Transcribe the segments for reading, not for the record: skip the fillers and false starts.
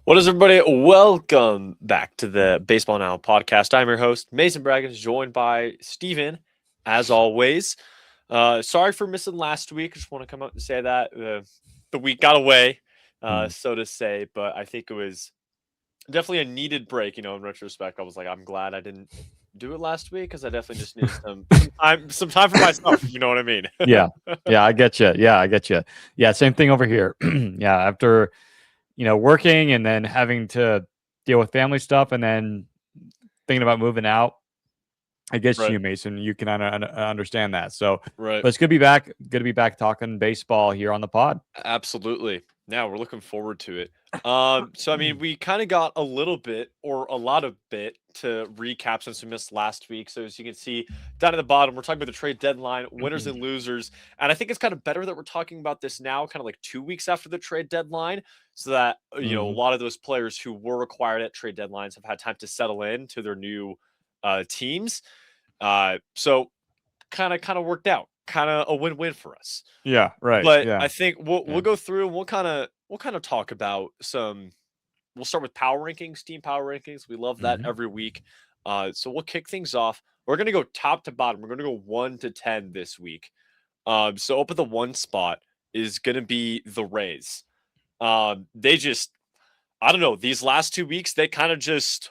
What is everybody? Welcome back to the Baseball Now podcast. I'm your host, Mason Braggins, joined by Steven, as always. Sorry for missing last week. I just want to come out and say that. The week got away, so to say, but I think it was definitely a needed break. In retrospect, I was like, I'm glad I didn't do it last week because I definitely just needed some time for myself. You know what I mean? Yeah. Yeah, I get you. Yeah, I get you. Yeah, same thing over here. Yeah, after, working and then having to deal with family stuff and then thinking about moving out, I guess Right, you, Mason, you can understand that. So, right. but it's good to be back. Good to be back talking baseball here on the pod. Absolutely. Yeah, we're looking forward to it. So I mean, we kind of got a little bit or a lot of bit to recap since we missed last week. So as you can see down at the bottom, we're talking about the trade deadline, winners and losers. And I think it's kind of better that we're talking about this now, kind of like 2 weeks after the trade deadline, so that a Hmm. lot of those players who were acquired at trade deadlines have had time to settle in to their new teams. So kind of worked out, kind of a win-win for us. Yeah, right. But Yeah. I think we'll Yeah. go through and we'll kind of talk about some. We'll start with power rankings, team power rankings. We love that Hmm. every week. So we'll kick things off. We're gonna go top to bottom. We're gonna go 1 to 10 this week. So up at the one spot is gonna be the Rays. They just, I don't know, these last 2 weeks they kind of just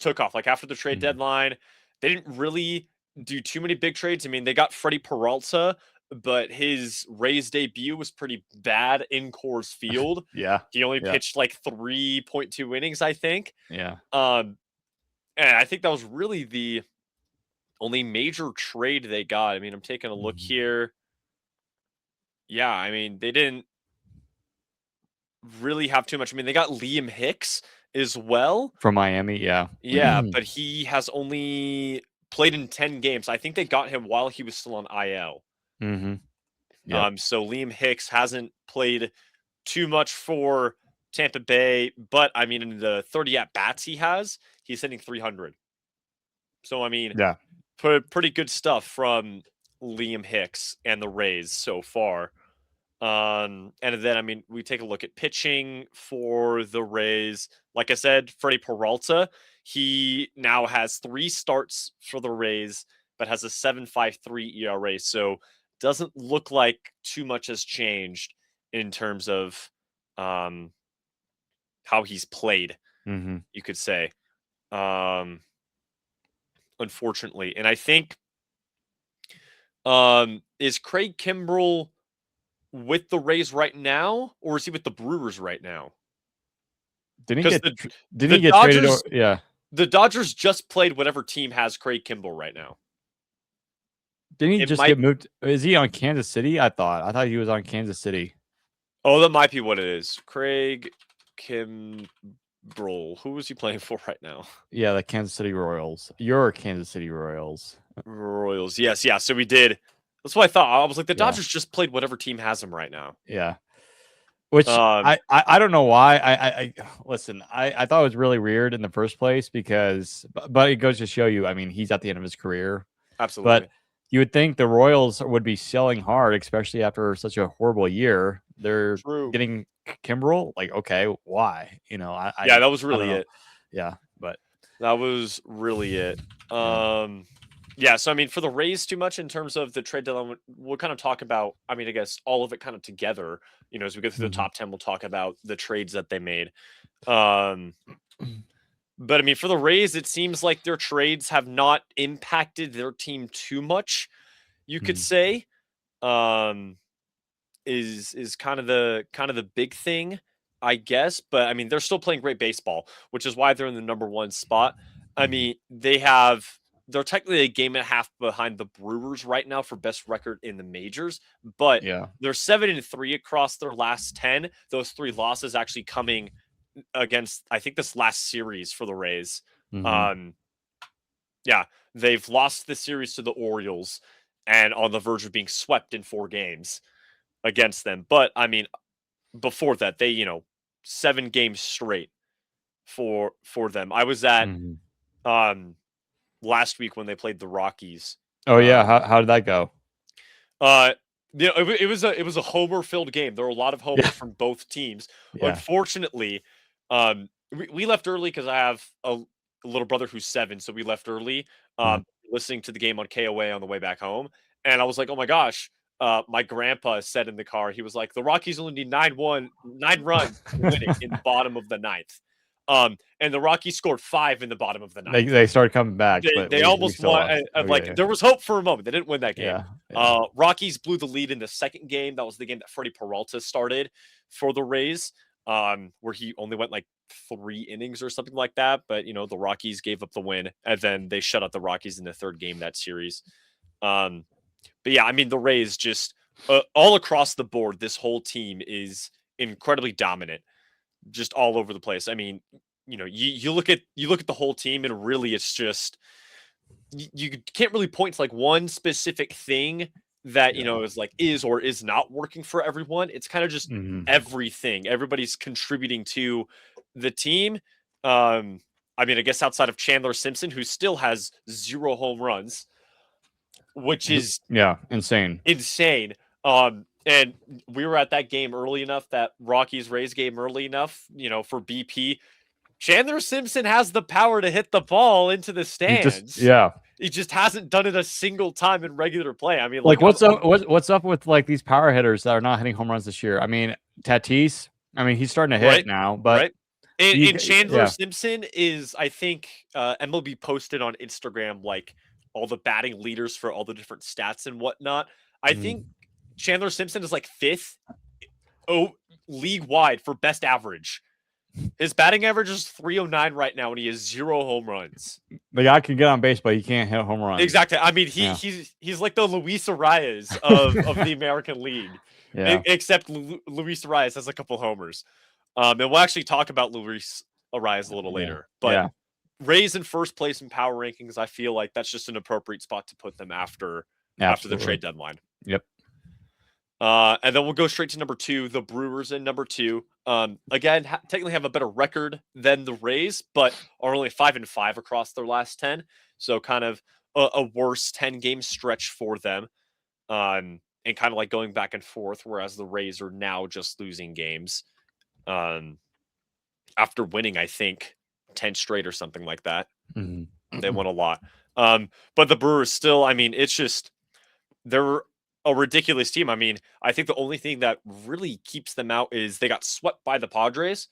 took off. Like after the trade Hmm. deadline, they didn't really do too many big trades. I mean, they got Freddie Peralta, but his Rays debut was pretty bad in Coors Field. Yeah. He only Yeah. pitched like 3.2 innings, I think. Yeah. Um, and I think that was really the only major trade they got. I mean, I'm taking a look Mhm. here. Yeah, I mean, they didn't really have too much. I mean, they got Liam Hicks as well. From Miami. Yeah. Yeah, but he has only played in 10 games. I think they got him while he was still on IL. Hmm. Yep. So Liam Hicks hasn't played too much for Tampa Bay, but I mean, in the 30 at bats he has, he's hitting 300. So I mean, Yeah. pretty good stuff from Liam Hicks and the Rays so far. And then I mean, we take a look at pitching for the Rays. Like I said, Freddie Peralta, he now has 3 starts for the Rays, but has a 7.53 ERA. So doesn't look like too much has changed in terms of um how he's played, Hmm. you could say. Um Unfortunately. And I think is Craig Kimbrell with the Rays right now, or is he with the Brewers right now? Didn't he Because get the didn't the he get traded? Or Dodgers yeah. the Dodgers just played whatever team has Craig Kimbrell right now. Didn't he It just might get moved? Is he on Kansas City? I thought he was on Kansas City. that might be what it is. Craig Kimbrell. Who is he playing for right now? Yeah, the Kansas City Royals. Your Kansas City Royals. Royals. Yes, yeah. So we did. That's what I thought. I was like, the Yeah, Dodgers just played whatever team has him right now. yeah. Which Um, I don't know why. I listen. I thought it was really weird in the first place because, but it goes to show you. I mean, he's at the end of his career, but Absolutely. you would think the Royals would be selling hard, especially after such a horrible year. They're True. getting Kimbrel. Like, okay, why? Yeah, that was I don't really know. it. Yeah, but That was really it. yeah. Yeah, so I mean, for the Rays, too much in terms of the trade deadline, we'll kind of talk about. I mean, I guess all of it kind of together. As we go through the Mhm. top 10, we'll talk about the trades that they made. Um, but I mean, for the Rays, it seems like their trades have not impacted their team too much. You could Mhm. say, um, is kind of the big thing, I guess. But I mean, they're still playing great baseball, which is why they're in the number one spot. I Mhm. mean, they're technically a game and a half behind the Brewers right now for best record in the majors, but Yeah. they're 7-3 across their last 10. Those 3 losses actually coming against, I think, this last series for the Rays. Mhm. Um, yeah, they've lost the series to the Orioles and on the verge of being swept in 4 games against them. But I mean, before that, they 7 games straight for them. I was at Mhm. um last week when they played the Rockies. Oh yeah. Um How did that go? uh Yeah, it was a homer filled game. There were a lot of Yeah. homers from both teams. Yeah. Unfortunately, we left early because I have a little brother who's 7, so we left early. Uh, Listening to the game on KOA on the way back home, and I was like, "Oh my gosh!" My grandpa said in the car, he was like, "The Rockies only need 9 runs to win it in the bottom of the ninth." And the Rockies scored 5 in the bottom of the ninth. they started coming back, but They we almost still won. lost. Oh Like yeah. there was hope for a moment. They didn't win that game. Yeah. Yeah. Rockies blew the lead in the second game. That was the game that Freddie Peralta started for the Rays, where he only went like 3 innings or something like that. But the Rockies gave up the win, and then they shut out the Rockies in the third game that series. Um, but yeah, I mean the Rays just all across the board. This whole team is incredibly dominant, just all over the place. I mean, you look at the whole team, and really, it's just you can't really point to like one specific thing that Yeah. is or is not working for everyone. It's kind of just Mhm. everything. Everybody's contributing to the team. Um, I mean, I guess outside of Chandler Simpson, who still has 0 home runs, which is Yeah. Insane. insane. And we were at that game early enough, that Rockies Rays game early enough, for BP. Chandler Simpson has the power to hit the ball into the He just stands. yeah. He just hasn't done it a single time in regular play. I mean, Like like, what's up with like these power hitters that are not hitting home runs this year? I mean, Tatis, I mean, he's starting to hit right, now, but right. And Chandler yeah. Simpson is, I think, MLB posted on Instagram like all the batting leaders for all the different stats and whatnot. I think Mm. Chandler Simpson is like 5th, league wide for best average. His batting average is 309 right now, and he has 0 home runs. The guy can get on base, but he can't hit home runs. Exactly. I mean, Yeah. he's like the Luis Arias of the American League, Yeah. except Luis Arias has a couple homers. And we'll actually talk about Luis Arias a little Yeah. later. But Yeah. Rays in first place in power rankings, I feel like that's just an appropriate spot to put them after the Absolutely. trade deadline. Yep. And then we'll go straight to number 2, the Brewers in number 2. Again, technically have a better record than the Rays, but are only 5-5 across their last 10. So kind of a worse 10-game stretch for them. And kind of like going back and forth, whereas the Rays are now just losing games. After winning, I think, 10 straight or something like that. Mm-hmm. They won a lot. But the Brewers still, I mean, it's just, they're a ridiculous team. I mean, I think the only thing that really keeps them out is they got swept by the Padres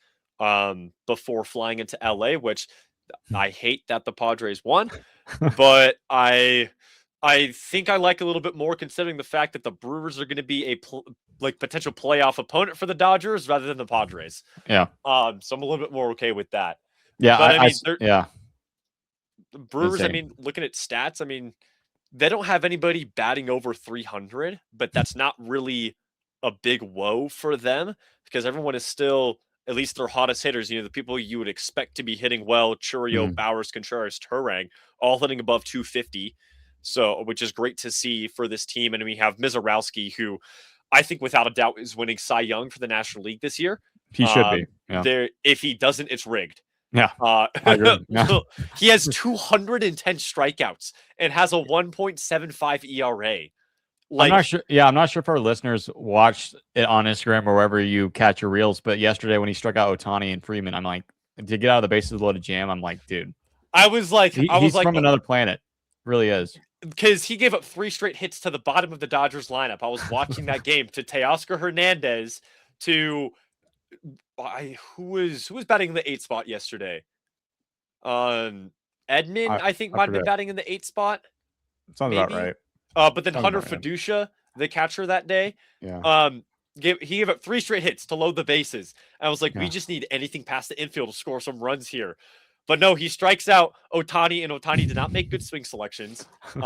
before flying into LA, which I hate that the Padres won, but I think I like a little bit more, considering the fact that the Brewers are going to be a potential playoff opponent for the Dodgers rather than the Padres. Yeah. So I'm a little bit more okay with that. Yeah. But I mean, yeah. the Brewers, I Insane. mean, looking at stats, I mean, they don't have anybody batting over 300, but that's not really a big woe for them, because everyone is still, at least their hottest hitters, the people you would expect to be hitting well, Churio, Mhm. Bowers, Contreras, Turang, all hitting above 250. So, which is great to see for this team. And we have Mizorowski, who I think without a doubt is winning Cy Young for the National League this year. He should be. Yeah. If he doesn't, it's rigged. Yeah. I agree. Yeah. He has 210 strikeouts and has a 1.75 ERA. I'm not sure. Yeah, I'm not sure if our listeners watched it on Instagram or wherever you catch your reels. But yesterday, when he struck out Otani and Freeman, I'm like, to get out of the bases loaded jam, I'm like, dude, I was like, he's from another planet. Really is. Because he gave up 3 straight hits to the bottom of the Dodgers lineup. I was watching that game, to Teoscar Hernandez, to who was batting in the 8th spot yesterday? Edmund, I think, might have been batting in the 8th spot. Sounds maybe. about right. But then Hunter Fiducia, the catcher that day, yeah. He gave up 3 straight hits to load the bases. I was like, we just need anything past the infield to score some runs here. But no, he strikes out Otani, and Otani did not make good swing selections. It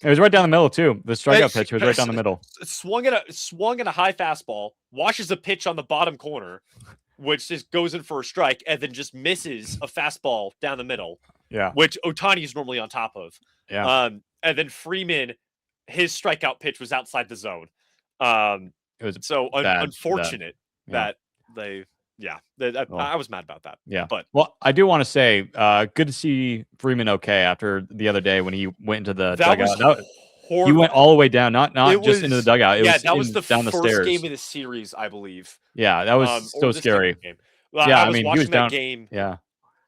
was right down the middle too. The strikeout pitch was right down the middle. Swung at a high fastball, washes a pitch on the bottom corner, which just goes in for a strike, and then just misses a fastball down the middle. Yeah. Which Otani is normally on top of. Yeah. And then Freeman, his strikeout pitch was outside the zone. It was so unfortunate that they. Yeah, I was mad about that. Yeah, but I do want to say, good to see Freeman okay after the other day when he went into the dugout. He went all the way down, It not just into the was dugout. It yeah, was that was in the down the first game stairs. of the series, I believe, Yeah, that was or so the second scary. game. Well, Yeah, I I was mean, he was watching that down. game Yeah,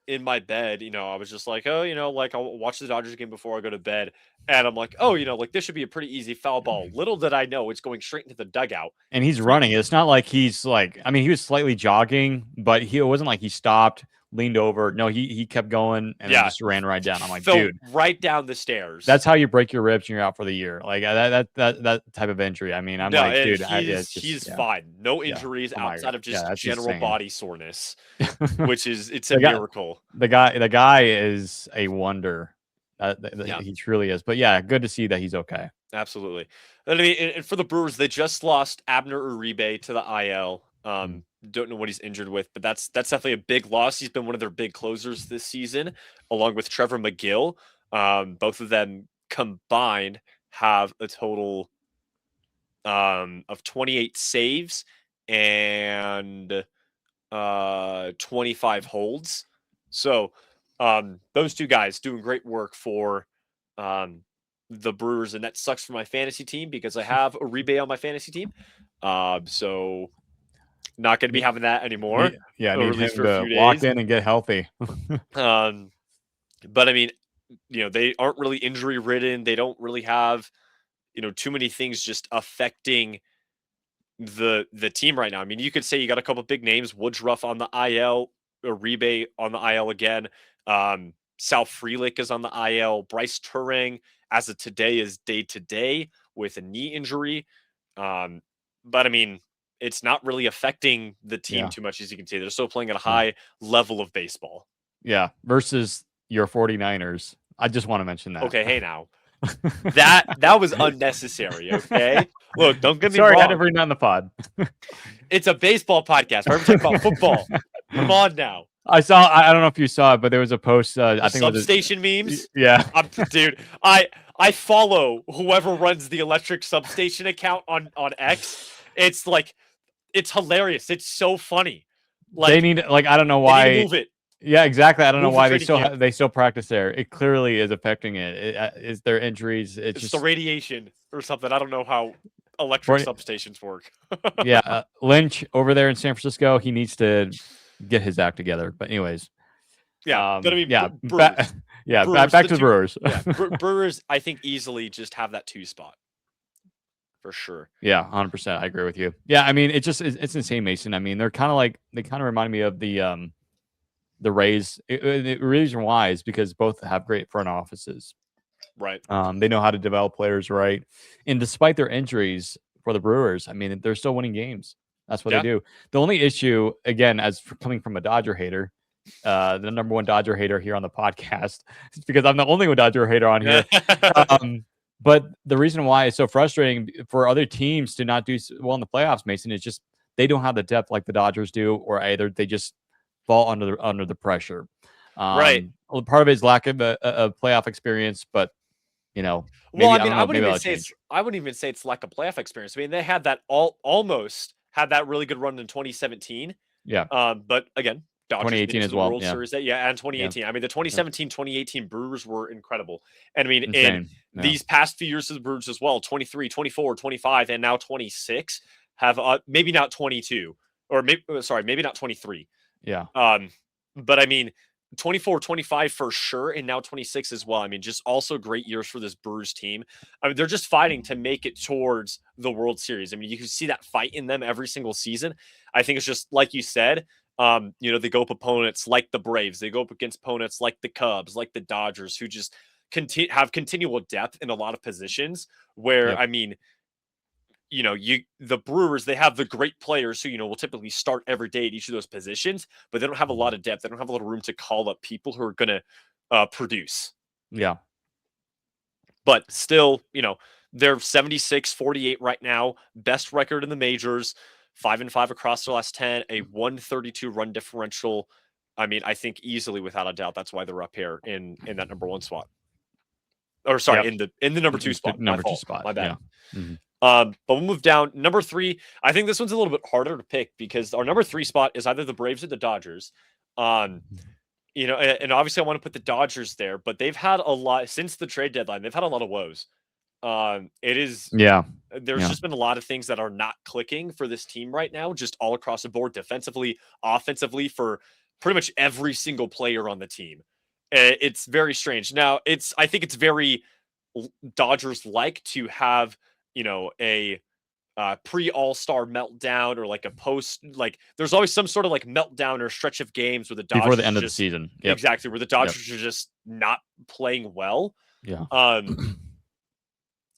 in my bed. I was just like, oh, like I'll watch the Dodgers game before I go to bed, and I'm like, oh, like this should be a pretty easy foul ball. Little did I know it's going straight into the dugout. and he's running. Freaking It's not like he's like. I mean, he was slightly jogging, but it wasn't like he stopped, leaned over. No, he kept going and then yeah, just ran right down. I'm like, fell dude, right down the stairs. that's how you break your ribs and you're out for the year. Like that type of injury. I mean, I'm No, like, and dude, he's it's just he's fine. No yeah. injuries Oh my god, outside of yeah, just that's general insane. body soreness, the which is it's a guy, miracle. the guy is a wonder. Yeah, He truly is. But yeah, good to see that he's okay. absolutely. And I mean, and for the Brewers, they just lost Abner Uribe to the IL. Mm. Don't know what he's injured with, but that's definitely a big loss. He's been one of their big closers this season, along with Trevor McGill. Both of them combined have a total of 28 saves and 25 holds. So those two guys doing great work for um, the Brewers, and that sucks for my fantasy team because I have Uribe on my fantasy team. So not going to be having that anymore, Yeah, I or need at least him for a to few lock days. in and get healthy. Um, but I mean, they aren't really injury ridden. They don't really have too many things just affecting the team right now. I mean, you could say you got a couple big names: Woodruff on the IL, Uribe on the IL again. Sal Frelick is on the IL. Bryce Turing, as of today, is day to day with a knee injury. Um, but I mean, it's not really affecting the team Yeah, too much, as you can see. They're still playing at a yeah, high level of baseball. yeah. Versus your 49ers. I just want to mention that. Okay, hey now, that was unnecessary. Okay, look, don't get me Sorry, I had to wrong. bring that in the pod. It's a baseball podcast. We're talking about football. Come on now. I don't know if you saw it, but there was a post. The I think it was substation memes. yeah. Dude, I follow whoever runs the electric substation account on X. It's like it's hilarious. It's so funny. They Like need like I don't know they need to why. move it. Yeah, exactly. I don't know Move the why training camp. they still practice there. It clearly is affecting it. Is there injuries? It's It's the just radiation or something. I don't know how electric for, substations work. yeah. Lynch over there in San Francisco. He needs to get his act together. But anyways, Yeah, but I mean, yeah, Brewers. yeah, Brewers, back the to the two. Brewers. Yeah, Brewers. I think easily just have that 2 spot for sure. Yeah, 100%. I agree with you. Yeah, I mean, it's insane, Mason. I mean, they kind of remind me of the Rays. The reason why is because both have great front offices. Right. They know how to develop players right, and despite their injuries for the Brewers, I mean, they're still winning games. That's what they Yeah. do. The only issue, again, coming from a Dodger hater, the number one Dodger hater here on the podcast, is because I'm the only one Dodger hater on here. But the reason why it's so frustrating for other teams to not do well in the playoffs, Mason, is just they don't have the depth like the Dodgers do, or either they just fall under the pressure. Right. Part of it is lack of a playoff experience, but Well, I maybe I mean, don't know, maybe that'll change. I wouldn't even say it's lack of playoff experience. I mean, they had that almost had that really good run in 2017. Yeah, But again, Dodgers made 2018 it to as the well. World Yeah, Series and yeah, 2018. I mean, the yeah. 2017, 2018 Brewers were incredible. And I mean, in Insane. Yeah, these past few years of the Brewers as well, 23, 24, 25, and now 26 have maybe not 22 or maybe not 23. yeah, But I mean, 24, 25 for sure, and now 26 as well. I mean, just also great years for this Brewers team. I mean, they're just fighting to make it towards the World Series. I mean, you can see that fight in them every single season. I think it's just like you said. They go up opponents like the Braves. They go up against opponents like the Cubs, like the Dodgers, who just have continual depth in a lot of positions. Where yep, I mean, the Brewers, they have the great players who will typically start every day at each of those positions, but they don't have a lot of depth. They don't have a lot of room to call up people who are going to produce. yeah, But still, they're 76-48 right now, best record in the majors, 5-5 across the last 10, a 132 run differential. I mean, I think easily without a doubt that's why they're up here in that number 1 spot. Or sorry, yep. in the number 2 The spot. My number two fault. spot. My bad. Yeah. Mm-hmm. But we'll move down. Number 3, I think this one's a little bit harder to pick because our number 3 spot is either the Braves or the Dodgers. And obviously I want to put the Dodgers there, but they've had a lot since the trade deadline. They've had a lot of woes. It is Yeah. there's Yeah. just been a lot of things that are not clicking for this team right now, just all across the board, defensively, offensively, for pretty much every single player on the team. It's very strange. Now, I think it's very Dodgers like to have, a pre All Star meltdown or like a post, like there's always some sort of like meltdown or stretch of games where the Before the Dodgers are end of the just season. Yep. exactly where the Yep. Dodgers are just not playing well. Yeah. Um,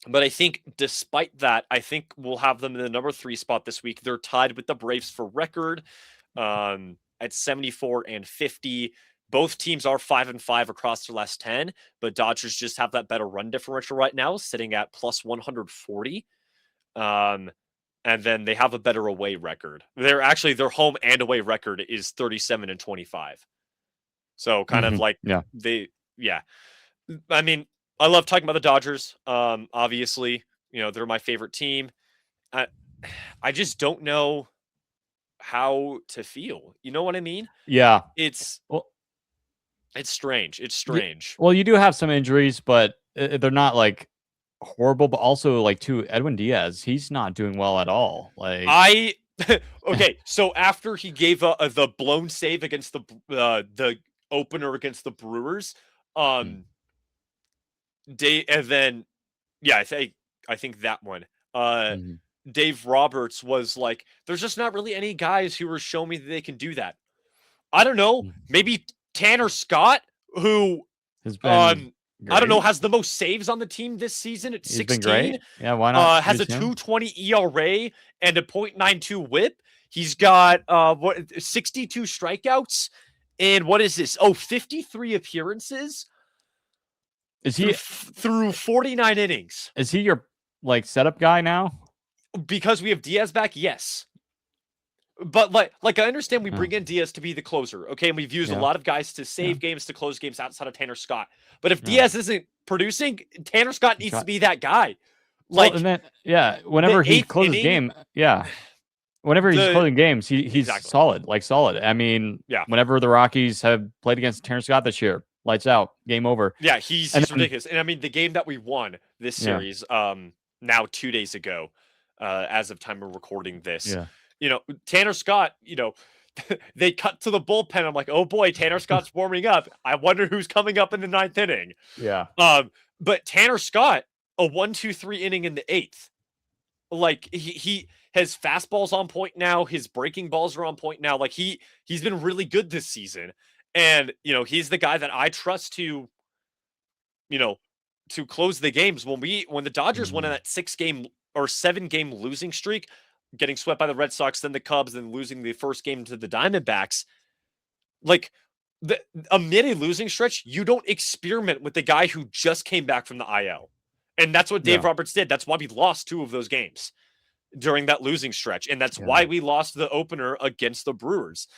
but I think despite that, I think we'll have them in the number 3 spot this week. They're tied with the Braves for record at 74 and 50. Both teams are 5-5 across their last 10, but Dodgers just have that better run differential right now, sitting at plus 140. Um, and then they have a better away record. Their home and away record is 37 and 25. So kind of like Yeah. yeah. I mean, I love talking about the Dodgers. Obviously, they're my favorite team. I, I just don't know how to feel. You know what I mean? Yeah. It's Well, it's strange. It's yeah, strange. well, you do have some injuries, but they're not like horrible. But also, like to Edwin Diaz, he's not doing well at all. Like, I okay. So after he gave the blown save against the opener against the Brewers, mm, um, and then yeah, I think that one. mhm, Dave Roberts was like, "There's just not really any guys who are showing me that they can do that." I don't know. mm, Maybe Tanner Scott, who has been um I don't know, great. has the most saves on the team this season at He's been 16. great. Yeah. Why not Has a use him? 220 ERA and a .92 WHIP. He's got 62 strikeouts and what is this? Oh, 53 appearances Is through he? through 49 innings. Is he your like setup guy now? Because we have Diaz back, yes. But like I understand we Yeah. bring in Diaz to be the closer, okay? And we've used a Yeah. lot of guys to Yeah. save games, to close games outside of Tanner Scott. But if Yeah. Diaz isn't producing, Tanner Scott needs to Got, be that guy. well, and Like then yeah, the whenever he eighth closes inning, game, yeah, whenever he's the closing games, he's exactly. solid, like solid. I mean, Yeah. whenever the Rockies have played against Terrence Scott this year, lights out, game over. Yeah, he's And he's then ridiculous. And I mean the game that we won this yeah, series, now 2 days ago, as of time of recording this, yeah, Tanner Scott, they cut to the bullpen. I'm like, oh boy, Tanner Scott's warming up. I wonder who's coming up in the ninth inning. yeah, But Tanner Scott, a 1-2-3 inning in the eighth. Like he has fastballs on point now. His breaking balls are on point now. Like he's been really good this season. And he's the guy that I trust you know, to close the games. When the Dodgers went on mhm, that 6-game or 7-game losing streak, getting swept by the Red Sox, then the Cubs, then losing the first game to the Diamondbacks, like amid a losing stretch, you don't experiment with the guy who just came back from the IL. And that's what Dave yeah, Roberts did. That's why we lost 2 of those games during that losing stretch. And that's yeah, why we lost the opener against the Brewers.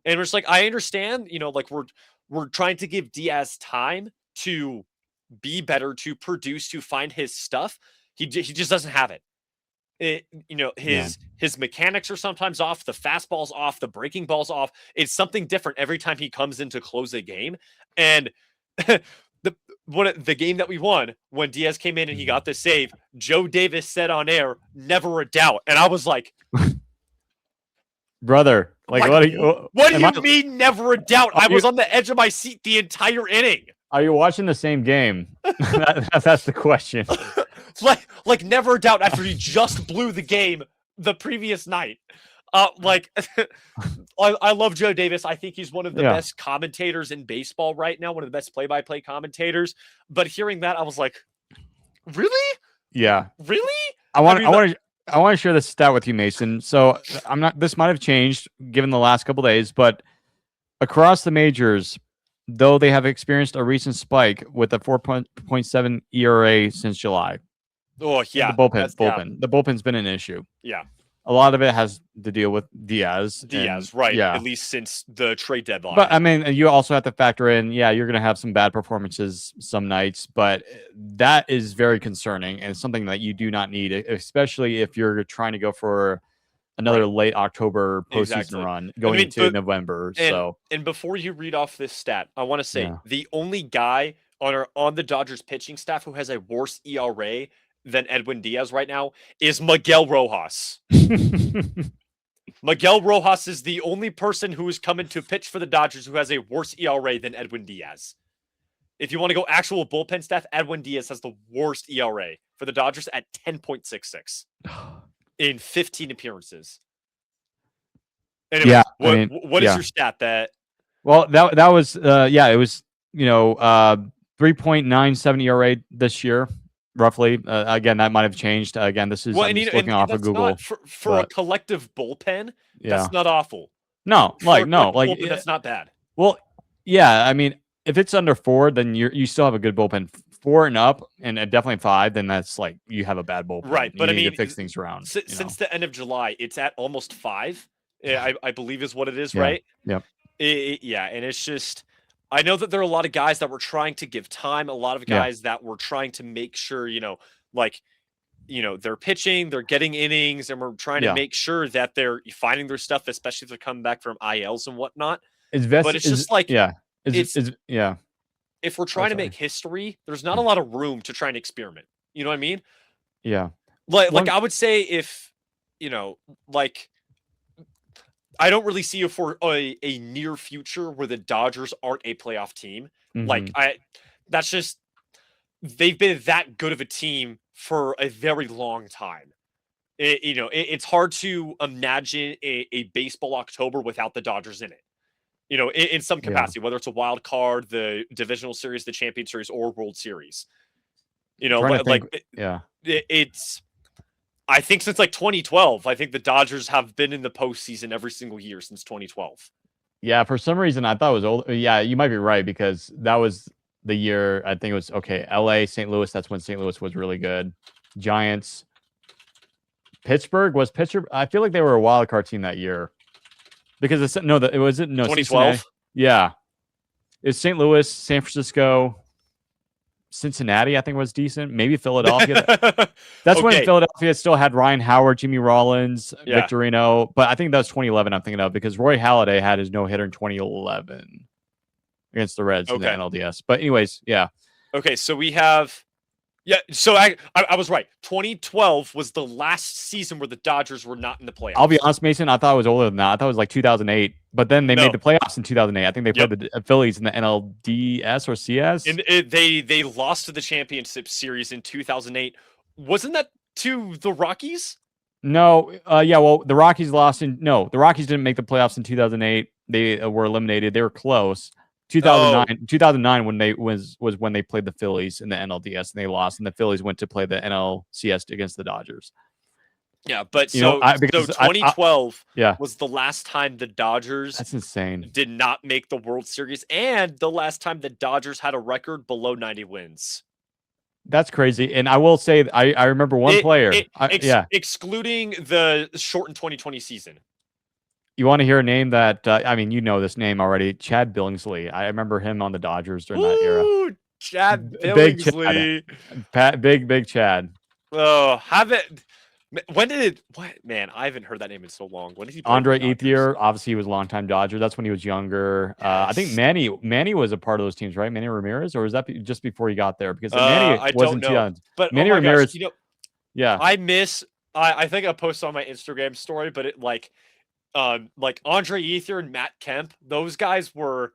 And we're just like, I understand, like we're trying to give Diaz time to be better, to produce, to find his stuff. He just doesn't have it. yeah, His mechanics are sometimes off, the fastball's off, the breaking ball's off. It's something different every time he comes in to close a game. And the game that we won, when Diaz came in and he mhm. got the save, Joe Davis said on air, "Never a doubt." And I was Brother, like like, what? Are you, what do am I? you mean, never a doubt? Are I you was on the edge of my seat the entire inning. are you watching the same game? That's the question. Like never a doubt after he just blew the game the previous night. Like I love Joe Davis. I think he's one of the Yeah, best commentators in baseball right now, one of the best play-by-play commentators. But hearing that, I was like, really? yeah. Really? I I want, I mean, want to, I want to share this stat with you, Mason. So I'm not. This might have changed given the last couple days, but across the majors, though they have experienced a recent spike with a 4.7 ERA since July. oh The yeah, bullpen, that's yeah, bullpen, the bullpen's been an issue. yeah. A lot of it has to deal with Diaz, and Diaz, right? yeah. At least since the trade But deadline. I mean, you also have to factor in, yeah, you're going to have some bad performances some nights, but that is very concerning and something that you do not need, especially if you're trying to go for another Right. late October postseason Exactly. run I going mean, into November. and So and before you read off this stat, I want to say yeah, the only guy on the Dodgers pitching staff who has a worse ERA than Edwin Diaz right now is Miguel Rojas. Miguel Rojas is the only person who is coming to pitch for the Dodgers who has a worse ERA than Edwin Diaz. If you want to go actual bullpen staff, Edwin Diaz has the worst ERA for the Dodgers at 10.66 in 15 appearances. Yeah, Anyways, I what mean, what is yeah. your stat that? Well, that was yeah, it was 3.97 ERA this year, roughly. Again, that might have changed. Again, this is Well, I'm and, just looking off of that's not Google, for a but collective bullpen. yeah, That's not awful. no, For a no, collective bullpen, that's not bad. well, yeah, I mean, if it's under 4, then you still have a good bullpen. 4 and up, and definitely 5, then that's like you have a bad bullpen. Right, You but I need to mean, fix things around. since the end of July, it's at almost 5. I believe is what it is, Yeah, right? yeah, Yeah, and it's just I know that there are a lot of guys that were trying to give time, a lot of yeah, guys that were trying to make sure, like, they're pitching, they're getting innings, and we're trying to yeah. make sure that they're finding their stuff, especially if they're coming back from ILs and whatnot. Is But Vest it's just like yeah it's is yeah. if we're Oh, trying to sorry. make history, there's not a lot of room to try and experiment. You know what I mean? Yeah. Like One. I would say if you know, like I don't really see it for a near future where the Dodgers aren't a playoff team. Like Mhm. that's just they've been that good of a team for a very long time. It's hard to imagine a baseball October without the Dodgers in it. In some Yeah. capacity, whether it's a wild card, the divisional series, the champion series, or World Series. Trying to think. Like Yeah. it's. I think since like 2012, I think the Dodgers have been in the postseason every single year since 2012. Yeah, for some reason I thought it was old. Yeah, you might be right because that was the year I think it was okay. LA, St. Louis, that's when St. Louis was really good. Giants, Pittsburgh was Pittsburgh. I feel like they were a wild card team that year because it's no, it wasn't no Cincinnati. 2012. Yeah, it's St. Louis, San Francisco, Cincinnati. I think was decent. Maybe Philadelphia. That's when Okay. Philadelphia still had Ryan Howard, Jimmy Rollins, Yeah. Victorino. But I think that was 2011 I'm thinking of because Roy Halladay had his no-hitter in 2011 against the Reds in the Okay. NLDS. But anyways, yeah. Okay. So we have. Yeah. So I was right. 2012 was the last season where the Dodgers were not in the playoffs. I'll be honest, Mason, I thought it was older than that. I thought it was like 2008. But then they made No. the playoffs in 2008. I think they Yep. played the Phillies in the NLDS or CS. And they lost to the championship series in 2008. Wasn't that to the Rockies? No, yeah, well, the Rockies lost in no, the Rockies didn't make the playoffs in 2008. They were eliminated. They were close. Oh, 2009 when they was when they played the Phillies in the NLDS and they lost, and the Phillies went to play the NLCS against the Dodgers. yeah. But You know, so I so because I 2012 yeah, was the last time the Dodgers that's insane. did not make the World Series and the last time the Dodgers had a record below 90 wins. That's crazy. And I will say I remember one player. Yeah, Excluding the shortened 2020 season. you want to hear a name that I mean, you know this name already, Chad Billingsley. I remember him on the Dodgers during that era. Ooh, Chad Big Chad, Billingsley. big Chad. Oh, have it. When did it? What man? I haven't heard that name in so long. When did he play for Andre the Dodgers? Ethier, obviously he was a longtime Dodger. That's when he was younger. I think Yes. Manny was a part of those teams, right? Manny Ramirez, or was that just before he got there? Because Manny I was don't in know. 2000. But oh Manny my gosh, Ramirez, yeah. I miss. I think I posted on my Instagram story, but it like Andre Ether and Matt Kemp. Those guys were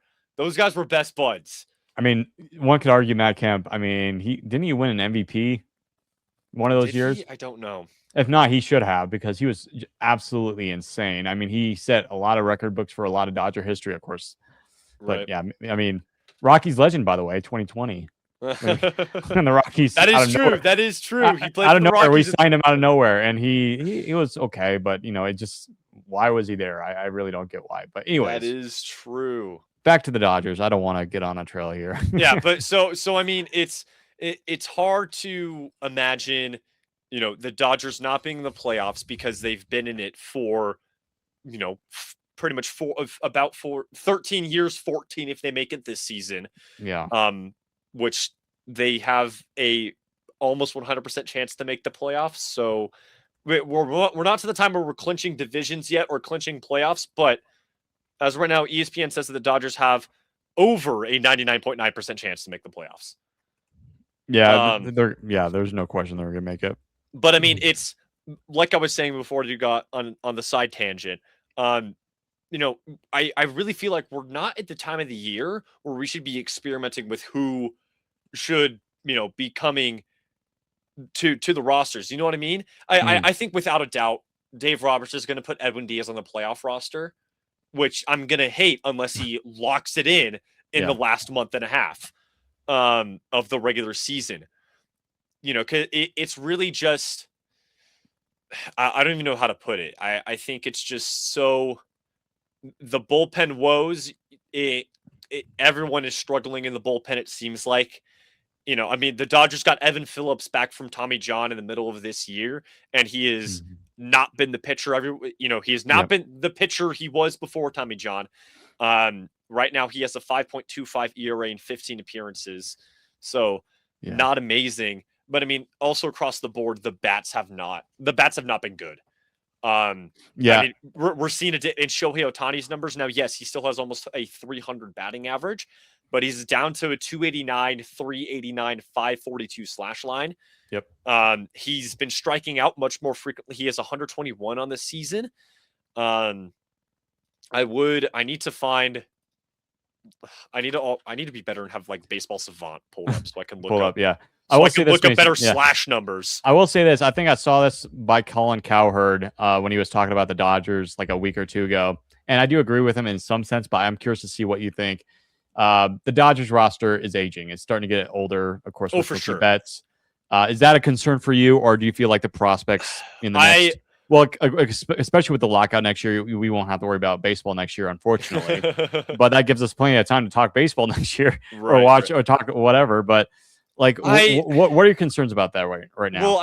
best buds. I mean, one could argue Matt Kemp. I mean, he didn't he win an MVP one of those Did years? he? I don't know. If not, he should have because he was absolutely insane. I mean, he set a lot of record books for a lot of Dodger history, of course. Right. But yeah, I mean, Rockies legend, by the way, 2020. When the Rockies That out is of true. nowhere, That is true. He played out for of the nowhere, we Rockies. signed him out of nowhere, and he was okay, but you know, it just why was he there? I really don't get why. But That anyways, is true. back to the Dodgers. I don't want to get on a trail here. Yeah, but so I mean, it's hard to imagine, the Dodgers not being in the playoffs because they've been in it for, pretty much about 13 years, 14 if they make it this season. Yeah, Which they have a almost 100% chance to make the playoffs. So we're not to the time where we're clinching divisions yet or clinching playoffs, but as of right now, ESPN says that the Dodgers have over a 99.9% chance to make the playoffs. Yeah, Um, there's no question they're gonna make it. but I mean, it's like I was saying before you got on the side tangent. Um, you know, I really feel like we're not at the time of the year where we should be experimenting with who should, be coming to the rosters. You know what I mean? Mhm. I think without a doubt, Dave Roberts is going to put Edwin Diaz on the playoff roster, which I'm going to hate unless he locks it in the Yeah, last month and a half of the regular season. Because it's really just I don't even know how to put it. I think it's just so the bullpen woes. It, everyone is struggling in the bullpen. It seems like I mean, the Dodgers got Evan Phillips back from Tommy John in the middle of this year, and he has mhm, not been the pitcher. He has not yep, been the pitcher he was before Tommy John. Right now, he has a 5.25 ERA in 15 appearances, so yeah, not amazing. But I mean, also across the board, the bats have not been good. I yeah. mean, we're seeing it in Shohei Otani's numbers now. Yes, he still has almost a 300 batting average, but he's down to a 289, 389, 542 slash line. Yep. He's been striking out much more frequently. He has 121 on this season. Um, I need to find. I need to be better and have like Baseball Savant pulled up so I can look Pull up up. Yeah, I so will I say can this, look up Mason. better Yeah, slash numbers. I will say this. I think I saw this by Colin Cowherd when he was talking about the Dodgers like a week or two ago, and I do agree with him in some sense. But I'm curious to see what you think. The Dodgers roster is aging. It's starting to get older, of course, Oh, with for Mookie sure. Betts. Is that a concern for you, or do you feel like the prospects in the I next, well, especially with the lockout next year, we won't have to worry about baseball next year, unfortunately. But that gives us plenty of time to talk baseball next year, or right, watch right. or talk whatever. But like, I what are your concerns about that right now? Well,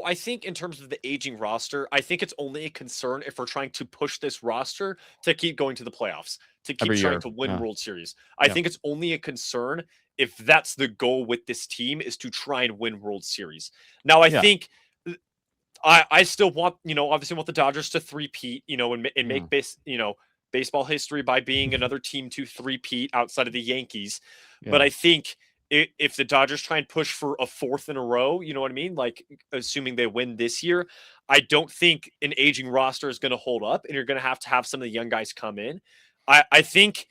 I think in terms of the aging roster, I think it's only a concern if we're trying to push this roster to keep going to the playoffs, to keep Every trying year, to win yeah, World Series. I yeah, think it's only a concern if that's the goal with this team is to try and win World Series. Now, I yeah, think I still want, obviously want the Dodgers to three-peat, and yeah, make baseball history by being another team to three-peat outside of the Yankees. But yeah, I think if the Dodgers try and push for a fourth in a row, you know what I mean? Like assuming they win this year, I don't think an aging roster is going to hold up, and you're going to have some of the young guys come in. I think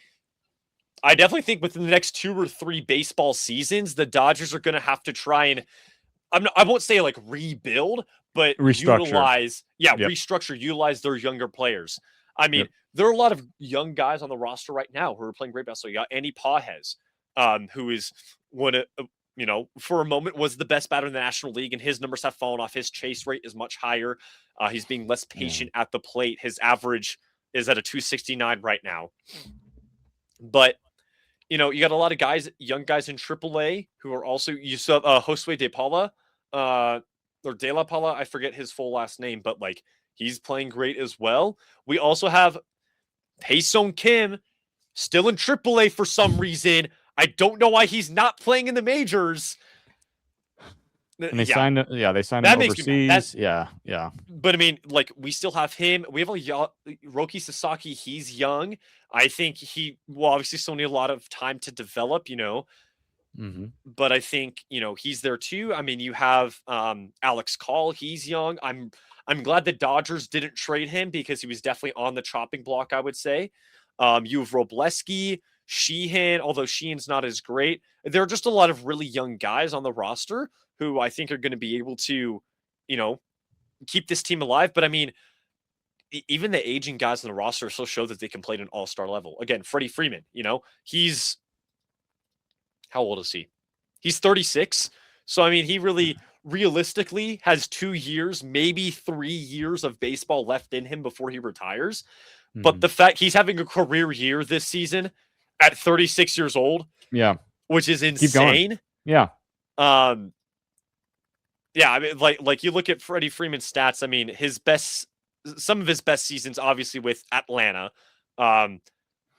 I definitely think within the next 2 or 3 baseball seasons, the Dodgers are going to have to try and I won't say like rebuild, but restructure. Yep, utilize their younger players. I mean, yep, there are a lot of young guys on the roster right now who are playing great basketball. You got Andy Pajes, who is one of for a moment was the best batter in the National League, and his numbers have fallen off. His chase rate is much higher. He's being less yeah, patient at the plate. His average is at a 269 right now. But you got a lot of guys, young guys in AAA who are also you saw Josue De Paula, uh, or De La Paula. I forget his full last name, but like he's playing great as well. We also have Tae-Sung Kim still in AAA for some reason. I don't know why he's not playing in the majors. and Yeah, they signed him that makes me mad. overseas. Yeah, yeah, But I mean, like we still have him. We have Roki Sasaki. He's young. I think he will obviously still need a lot of time to develop. hmm, But I think he's there too. I mean, you have Alex Call. He's young. I'm glad the Dodgers didn't trade him because he was definitely on the chopping block. I would say. You have Robleski, Sheehan. Although Sheehan's not as great, there are just a lot of really young guys on the roster who I think are going to be able to, you know, keep this team alive. But I mean, even the aging guys on the roster still show that they can play at an all-star level. Again, Freddie Freeman. He's how old is he? He's 36. So I mean, he really realistically has 2 years, maybe 3 years of baseball left in him before he retires. But hmm, the fact he's having a career year this season at 36 years old, yeah. which is Keep going. insane. Yeah, Um yeah, I mean like you look at Freddie Freeman's stats, I mean, some of his best seasons obviously with Atlanta. Um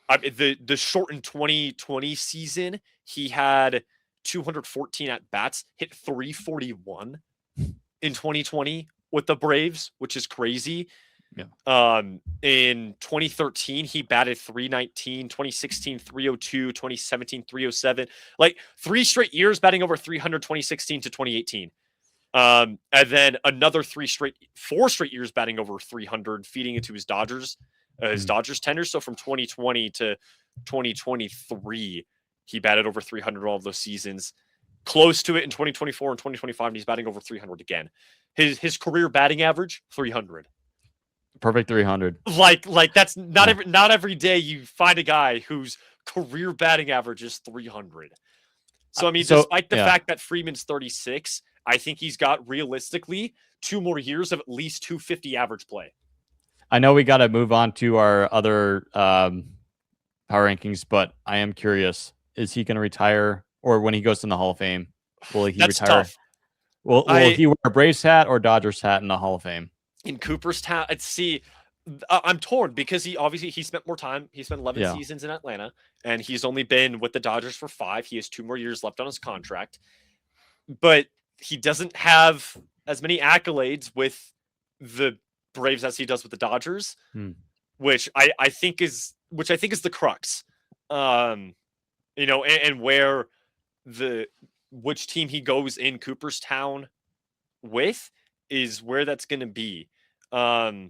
the shortened 2020 season, he had 214 at bats, hit 341 in 2020 with the Braves, which is crazy. Yeah. In 2013, he batted 319, 2016, 302, 2017, 307. Like 3 straight years batting over 300, 2016 to 2018. And then another 4 straight years batting over 300, feeding into his Dodgers tenure. So from 2020 to 2023, he batted over 300 all of those seasons. Close to it in 2024 and 2025, and he's batting over 300 again. His career batting average 300. Perfect 300. Like that's not every day you find a guy whose career batting average is 300. So I mean, despite the fact that Freeman's 36, I think he's got realistically 2 more years of at least 250 average play. I know we got to move on to our other power rankings, but I am curious: is he going to retire, or when he goes in the Hall of Fame, will he That's retire? tough. Will he wear a Braves hat or Dodgers hat in the Hall of Fame? In Cooperstown, I'm torn because he spent more time. He spent 11 seasons in Atlanta, and he's only been with the Dodgers for 5. He has 2 more years left on his contract, but he doesn't have as many accolades with the Braves as he does with the Dodgers, which I think is the crux. And where which team he goes in Cooperstown with is where that's going to be. I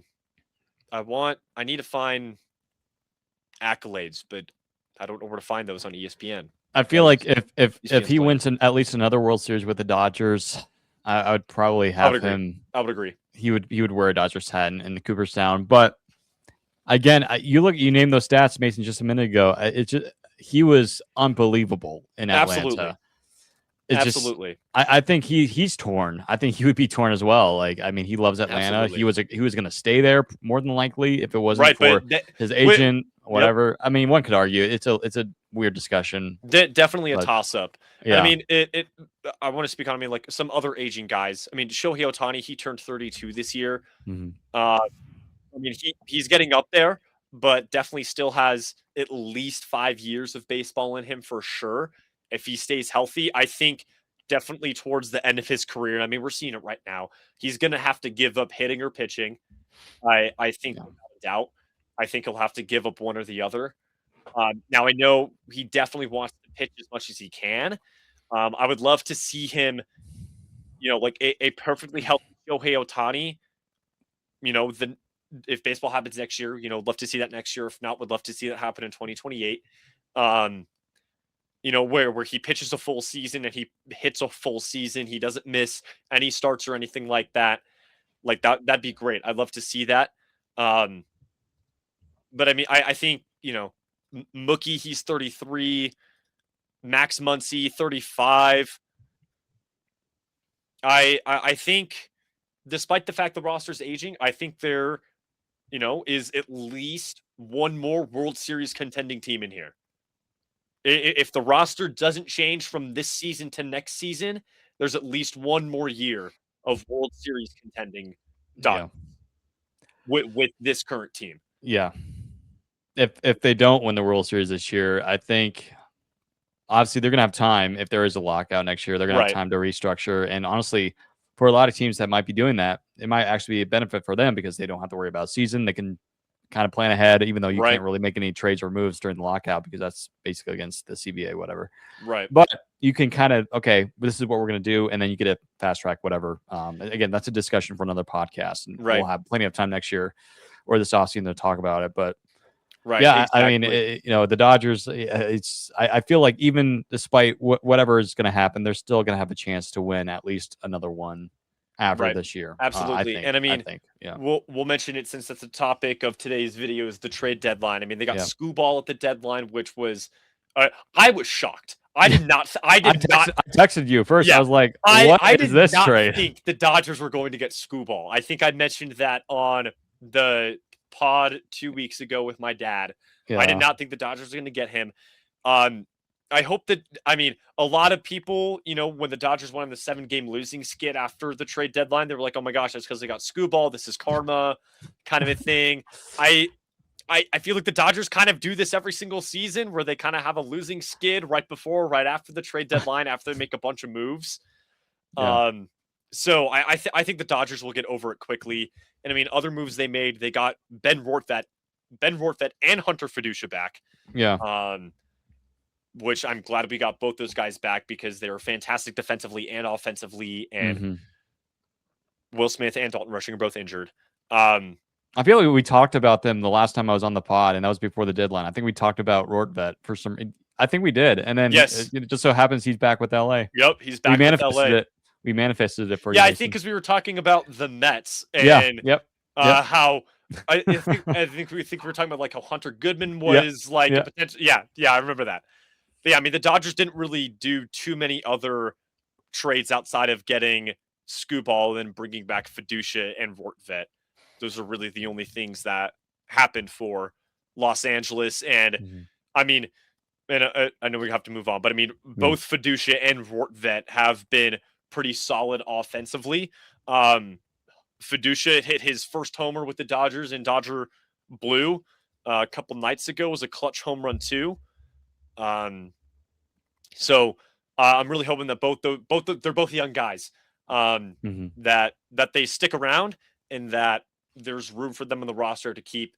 need to find accolades, but I don't know where to find those on ESPN. I feel like if he wins at least another World Series with the Dodgers, I would probably have him. I would agree. He would wear a Dodgers hat in the Cooperstown. But again, you named those stats, Mason, just a minute ago. He was unbelievable in Atlanta. Absolutely. I think he's torn. I think he would be torn as well. Like, I mean, he loves Atlanta. Absolutely. He was going to stay there more than likely if it wasn't for his agent, whatever. Yep. I mean, one could argue it's a weird discussion. Definitely a toss up. Yeah. I mean, I want to speak on like some other aging guys. I mean, Shohei Ohtani, he turned 32 this year. Mm-hmm. I mean, he's getting up there, but definitely still has at least 5 years of baseball in him for sure. If he stays healthy, I think definitely towards the end of his career. I mean, we're seeing it right now. He's going to have to give up hitting or pitching. I think without a doubt. I think he'll have to give up one or the other. Now, I know he definitely wants to pitch as much as he can. I would love to see him, like a perfectly healthy Shohei Ohtani. If baseball happens next year, love to see that next year. If not, would love to see that happen in 2028. Where he pitches a full season and he hits a full season. He doesn't miss any starts or anything like that. Like that'd be great. I'd love to see that. But I mean, I think, Mookie, he's 33, Max Muncy, 35. I think despite the fact the roster's aging, I think there, is at least one more World Series contending team in here. If the roster doesn't change from this season to next season, there's at least one more year of World Series contending done with this current team. Yeah. If they don't win the World Series this year, I think obviously they're going to have time. If there is a lockout next year, they're going to have time to restructure. And honestly, for a lot of teams that might be doing that, it might actually be a benefit for them because they don't have to worry about season. They can kind of plan ahead, even though you can't really make any trades or moves during the lockout because that's basically against the CBA, whatever. Right. But you can kind of, this is what we're going to do. And then you get a fast track, whatever. Again, that's a discussion for another podcast. And we'll have plenty of time next year or this offseason to talk about it. But exactly. I mean, the Dodgers, I feel like even despite whatever is going to happen, they're still going to have a chance to win at least another one after this year. Absolutely. And I mean, we'll mention it since that's the topic of today's video is the trade deadline. I mean, they got Skubal at the deadline, which was, I was shocked. I texted you first. I was like, what is this trade? I think the Dodgers were going to get Skubal. I think I mentioned that on the pod 2 weeks ago with my dad. I did not think the Dodgers were going to get him. I hope that, a lot of people, when the Dodgers went on the 7-game losing skid after the trade deadline, they were like, oh my gosh, that's because they got Skubal. This is karma kind of a thing. I feel like the Dodgers kind of do this every single season where they kind of have a losing skid right after the trade deadline, after they make a bunch of moves. So I think the Dodgers will get over it quickly. And I mean, other moves they made, they got Ben Rortvet and Hunter Fiducia back. Yeah. Um, which I'm glad we got both those guys back because they were fantastic defensively and offensively. And Mm-hmm. Will Smith and Dalton Rushing are both injured. Um, I feel like we talked about them the last time I was on the pod, and that was before the deadline. I think we talked about Rortvet for some. I think we did, and then yes. it just so happens he's back with LA. Yep. He's We back with manifested LA. it. We manifested it for you, Yeah, I think Mason. because we were talking about the Mets Yeah. and Yep. Yep. how I think we were talking about like how Hunter Goodman Yep. was like a Yep. potential. Yeah, I remember that. But yeah, I mean the Dodgers didn't really do too many other trades outside of getting Scooball and bringing back Fiducia and Vortvet. Those are really the only things that happened for Los Angeles. And Mm-hmm. I mean, and I know we have to move on, but I mean, Yeah. both Fiducia and Vortvet have been pretty solid offensively. Um, Fiducia hit his first homer with the Dodgers in Dodger blue a couple nights ago. It was a clutch home run too. Um, so I'm really hoping that they're both young guys. Mm-hmm. That they stick around and that there's room for them in the roster to keep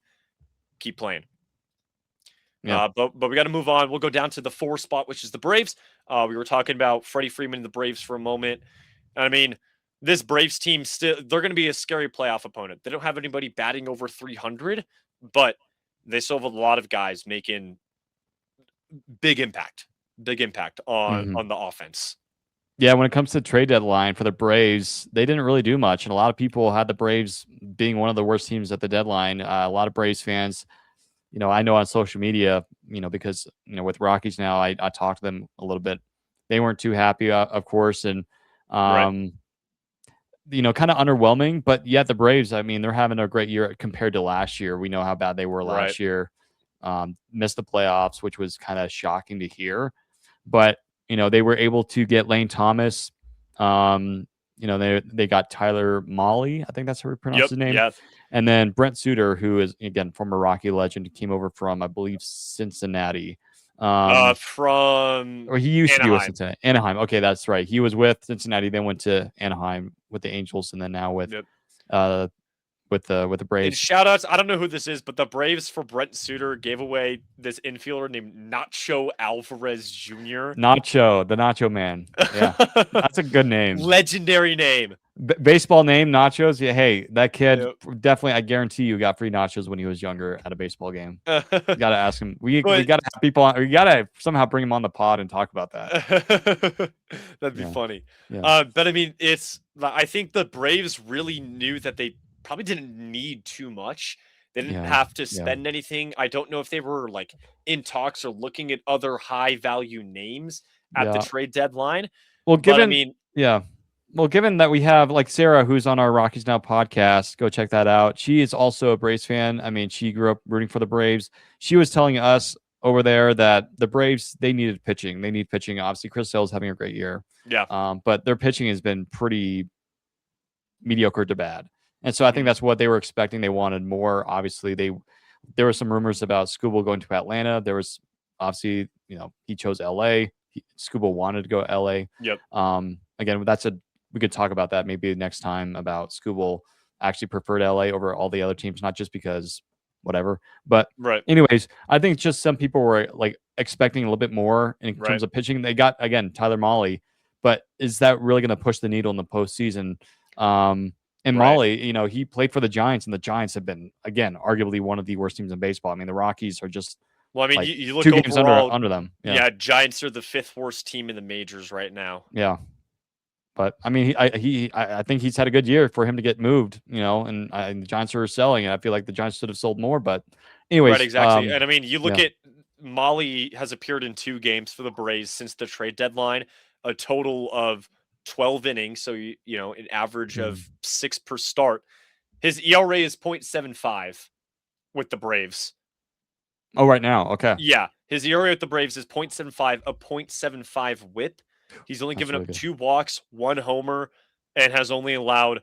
playing. Yeah. But we got to move on. We'll go down to the 4 spot, which is the Braves. We were talking about Freddie Freeman and the Braves for a moment. I mean, this Braves team they're going to be a scary playoff opponent. They don't have anybody batting over 300, but they still have a lot of guys making big impact, on Mm-hmm. the offense. Yeah, when it comes to trade deadline for the Braves, they didn't really do much, and a lot of people had the Braves being one of the worst teams at the deadline. A lot of Braves fans, I know on social media, because with Rockies now, I talked to them a little bit. They weren't too happy, of course, and Right, um, kind of underwhelming. But yet the Braves, I mean, they're having a great year compared to last year. We know how bad they were right, last year. Missed the playoffs, which was kind of shocking to hear. But they were able to get Lane Thomas. They got Tyler Molly, I think that's how we pronounce yep, his name, yeah. and then Brent Suter, who is again former Rocky legend, came over from I believe Cincinnati. From Or he used to be with Anaheim. Cincinnati. Anaheim. Okay, that's right. He was with Cincinnati, then went to Anaheim with the Angels, and then now Yep. uh with the And Braves. shout outs, I don't know who this is, but the Braves for Brent Suter gave away this infielder named Nacho Alvarez Jr. Nacho, the Nacho Man. Yeah, that's a good name. Legendary name. Baseball name nachos. Yeah, hey, that kid Yep. definitely. I guarantee you got free nachos when he was younger at a baseball game. You gotta ask him. We But gotta have people on. We gotta somehow bring him on the pod and talk about that. that'd be Yeah, funny. yeah, But I mean, I think the Braves really knew that they probably didn't need too much. They didn't yeah, have to yeah, spend anything. I don't know if they were like in talks or looking at other high value names at the yeah. trade deadline. Well, But I given mean, yeah, well, given that we have like Sarah, who's on our Rockies Now podcast, go check that out. She is also a Braves fan. I mean, she grew up rooting for the Braves. She was telling us over there that the Braves they needed pitching. They need pitching. Obviously, Chris Sale's having a great year, yeah. but their pitching has been pretty mediocre to bad. And so I think Mhm. that's what they were expecting. They wanted more. Obviously, there were some rumors about Scooble going to Atlanta. There was obviously, he chose LA. Scooble wanted to go LA. Yep. Again, we could talk about that maybe next time about Scooble actually preferred LA over all the other teams, not just because whatever. But Right. anyways, I think just some people were like expecting a little bit more in Right. terms of pitching. They got again Tyler Molly, but is that really going to push the needle in the postseason? And Right. Molly, he played for the Giants, and the Giants have been, again, arguably one of the worst teams in baseball. I mean, the Rockies are just Well, I mean, like you look 2 games overall, under them. Yeah, yeah, Giants are the 5th worst team in the majors right now. yeah. But I mean, I think he's had a good year for him to get moved. And the Giants are selling, and I feel like the Giants should have sold more. But Right, anyways, exactly. And I mean, you look yeah, at Molly has appeared in 2 games for the Braves since the trade deadline, a total of 12 innings, so an average mm. of 6 per start. His ERA is .75 with the Braves. Oh, right now, okay, Yeah, his ERA with the Braves is .75, a .75 WHIP. He's only that's given really up good. 2 walks, 1 homer, and has only allowed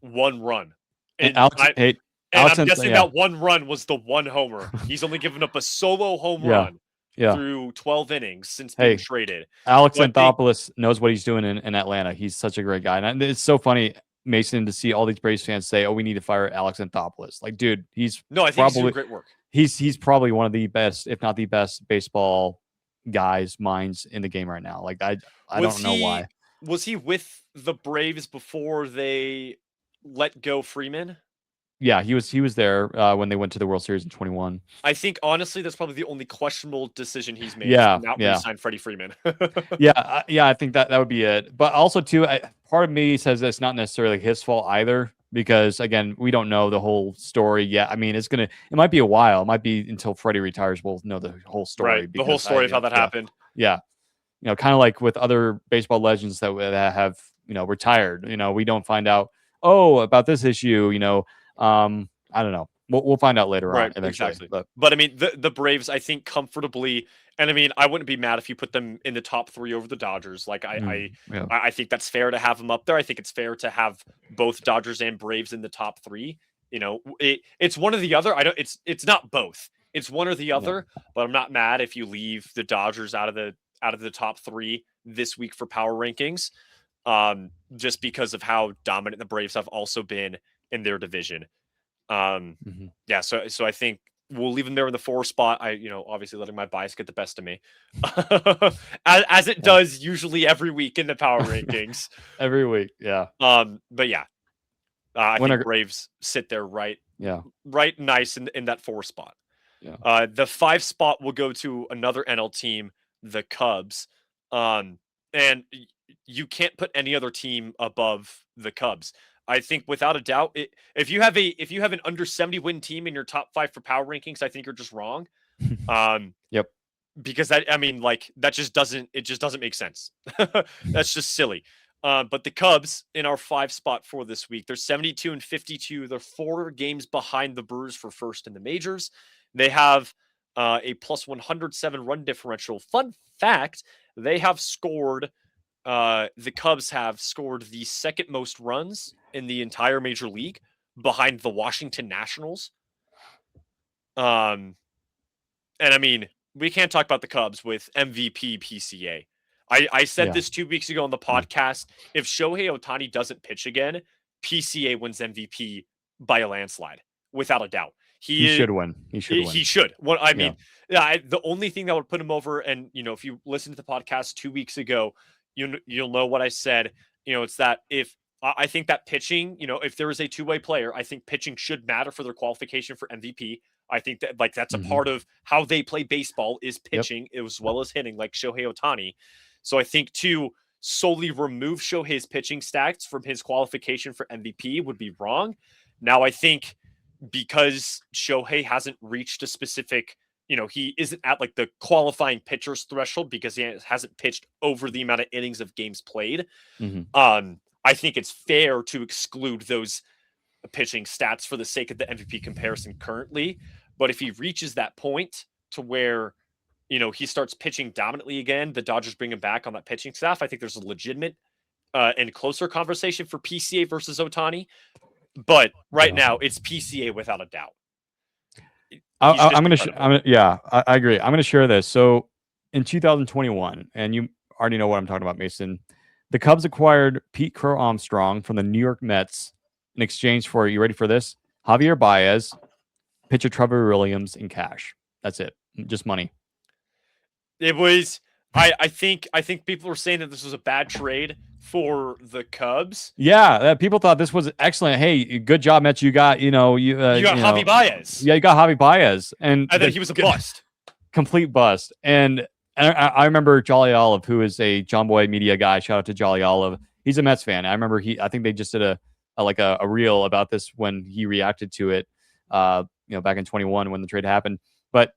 1 run. And And Alex, I'm guessing yeah, that 1 run was the 1 homer. He's only given up a solo home yeah, run yeah. through 12 innings since being Hey, traded. Alex So I think Anthopoulos knows what he's doing in Atlanta. He's such a great guy, and it's so funny. Mason, to see all these Braves fans say, "Oh, we need to fire Alex Anthopoulos." Like, dude, No, I think he's doing probably great work. he's probably one of the best, if not the best, baseball guys minds in the game right now. Like, I Was don't know he why. was he with the Braves before they let go Freeman? Yeah, he was there when they went to the World Series in 21. I think honestly that's probably the only questionable decision he's made is to Yeah, not yeah. re-sign Freddie Freeman. Yeah, yeah, I think that would be it. But also too, part of me says it's not necessarily his fault either, because again, we don't know the whole story yet. I mean, it might be a while. It might be until Freddie retires we'll know the whole Right. story, The whole because story of how that yeah, happened. yeah, kind of like with other baseball legends that have retired. We don't find out, oh, about this issue. I don't know. We'll find out later on Right, eventually. exactly. But But I mean, the Braves, I think comfortably, and I mean, I wouldn't be mad if you put them in the top 3 over the Dodgers. Like yeah, I think that's fair to have them up there. I think it's fair to have both Dodgers and Braves in the top 3. It's one or the other. I don't it's not both. It's one or the yeah, other, but I'm not mad if you leave the Dodgers out of the top 3 this week for power rankings. Just because of how dominant the Braves have also been in their division. Um, hmm yeah, so I think we'll leave him there in the 4 spot. Obviously letting my bias get the best of me, as it yeah. does usually every week in the power rankings. Every week, yeah. But yeah, I When think are Braves sit there Yeah, right nice in that 4 spot. yeah. The 5 spot will go to another NL team, the Cubs. Um, and you can't put any other team above the Cubs. I think without a doubt, if you have an under 70 win team in your top 5 for power rankings, I think you're just wrong. Um, Yep. because that I mean, like that just doesn't make sense. That's just silly. But the Cubs in our 5 spot for this week, they're 72 and 52. They're 4 games behind the Brewers for first in the majors. They have a plus 107 run differential. Fun fact: the Cubs have scored the second most runs in the entire major league, behind the Washington Nationals. Um, and I mean, we can't talk about the Cubs with MVP PCA. I said Yeah. this 2 weeks ago on the Yeah. podcast. If Shohei Ohtani doesn't pitch again, PCA wins MVP by a landslide, without a doubt. He He should win. He should he win. should. What I Yeah. mean, yeah, the only thing that would put him over, and if you listen to the podcast 2 weeks ago, you'll know what I said. It's that if I think that pitching, if there is a two-way player, I think pitching should matter for their qualification for MVP. I think that like that's a hmm part of how they play baseball is Yep. pitching as well as hitting, like Shohei Ohtani. So I think to solely remove Shohei's pitching stats from his qualification for MVP would be wrong. Now I think because Shohei hasn't reached a specific, he isn't at like the qualifying pitcher's threshold because he hasn't pitched over the amount of innings of games played. hmm I think it's fair to exclude those pitching stats for the sake of the MVP comparison currently. But if he reaches that point to where, he starts pitching dominantly again, the Dodgers bring him back on that pitching staff, I think there's a legitimate and closer conversation for PCA versus Ohtani. But right Yeah. now, it's PCA without a doubt. I, He's I, just I'm gonna. incredible. Yeah, I agree. I'm gonna share this. So, in 2021, and you already know what I'm talking about, Mason. The Cubs acquired Pete Crow Armstrong from the New York Mets in exchange for, you ready for this? Javier Baez, pitcher Trevor Williams, and cash. That's it. Just money. It was. I think people were saying that this was a bad trade for the Cubs. Yeah, people thought this was excellent. Hey, good job, Mets. You got, You got Javi Baez, yeah, you got Javi Baez, and and then he was a bust. complete bust. And I remember Jolly Olive, who is a John Boy Media guy. Shout out to Jolly Olive. He's a Mets fan. I remember I think they just did a reel about this when he reacted to it. Back in 21 when the trade happened. But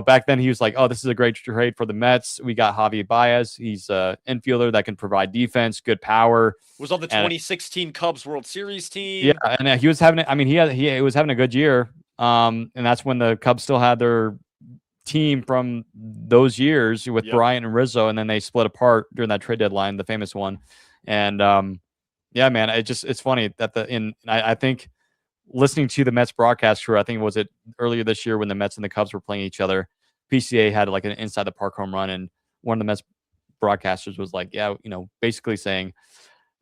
back then he was like, "Oh, this is a great trade for the Mets. We got Javi Baez. He's an infielder that can provide defense, good power." Was on the And 2016 Cubs World Series yeah, team. and he was having. I mean, he was having a good year. And that's when the Cubs still had their team from those years with Yep. Bryant and Rizzo, and then they split apart during that trade deadline, the famous one. And yeah, man, it's funny that I think listening to the Mets broadcast crew, I think was it earlier this year when the Mets and the Cubs were playing each other, PCA had like an inside the park home run, and one of the Mets broadcasters was like, yeah, basically saying,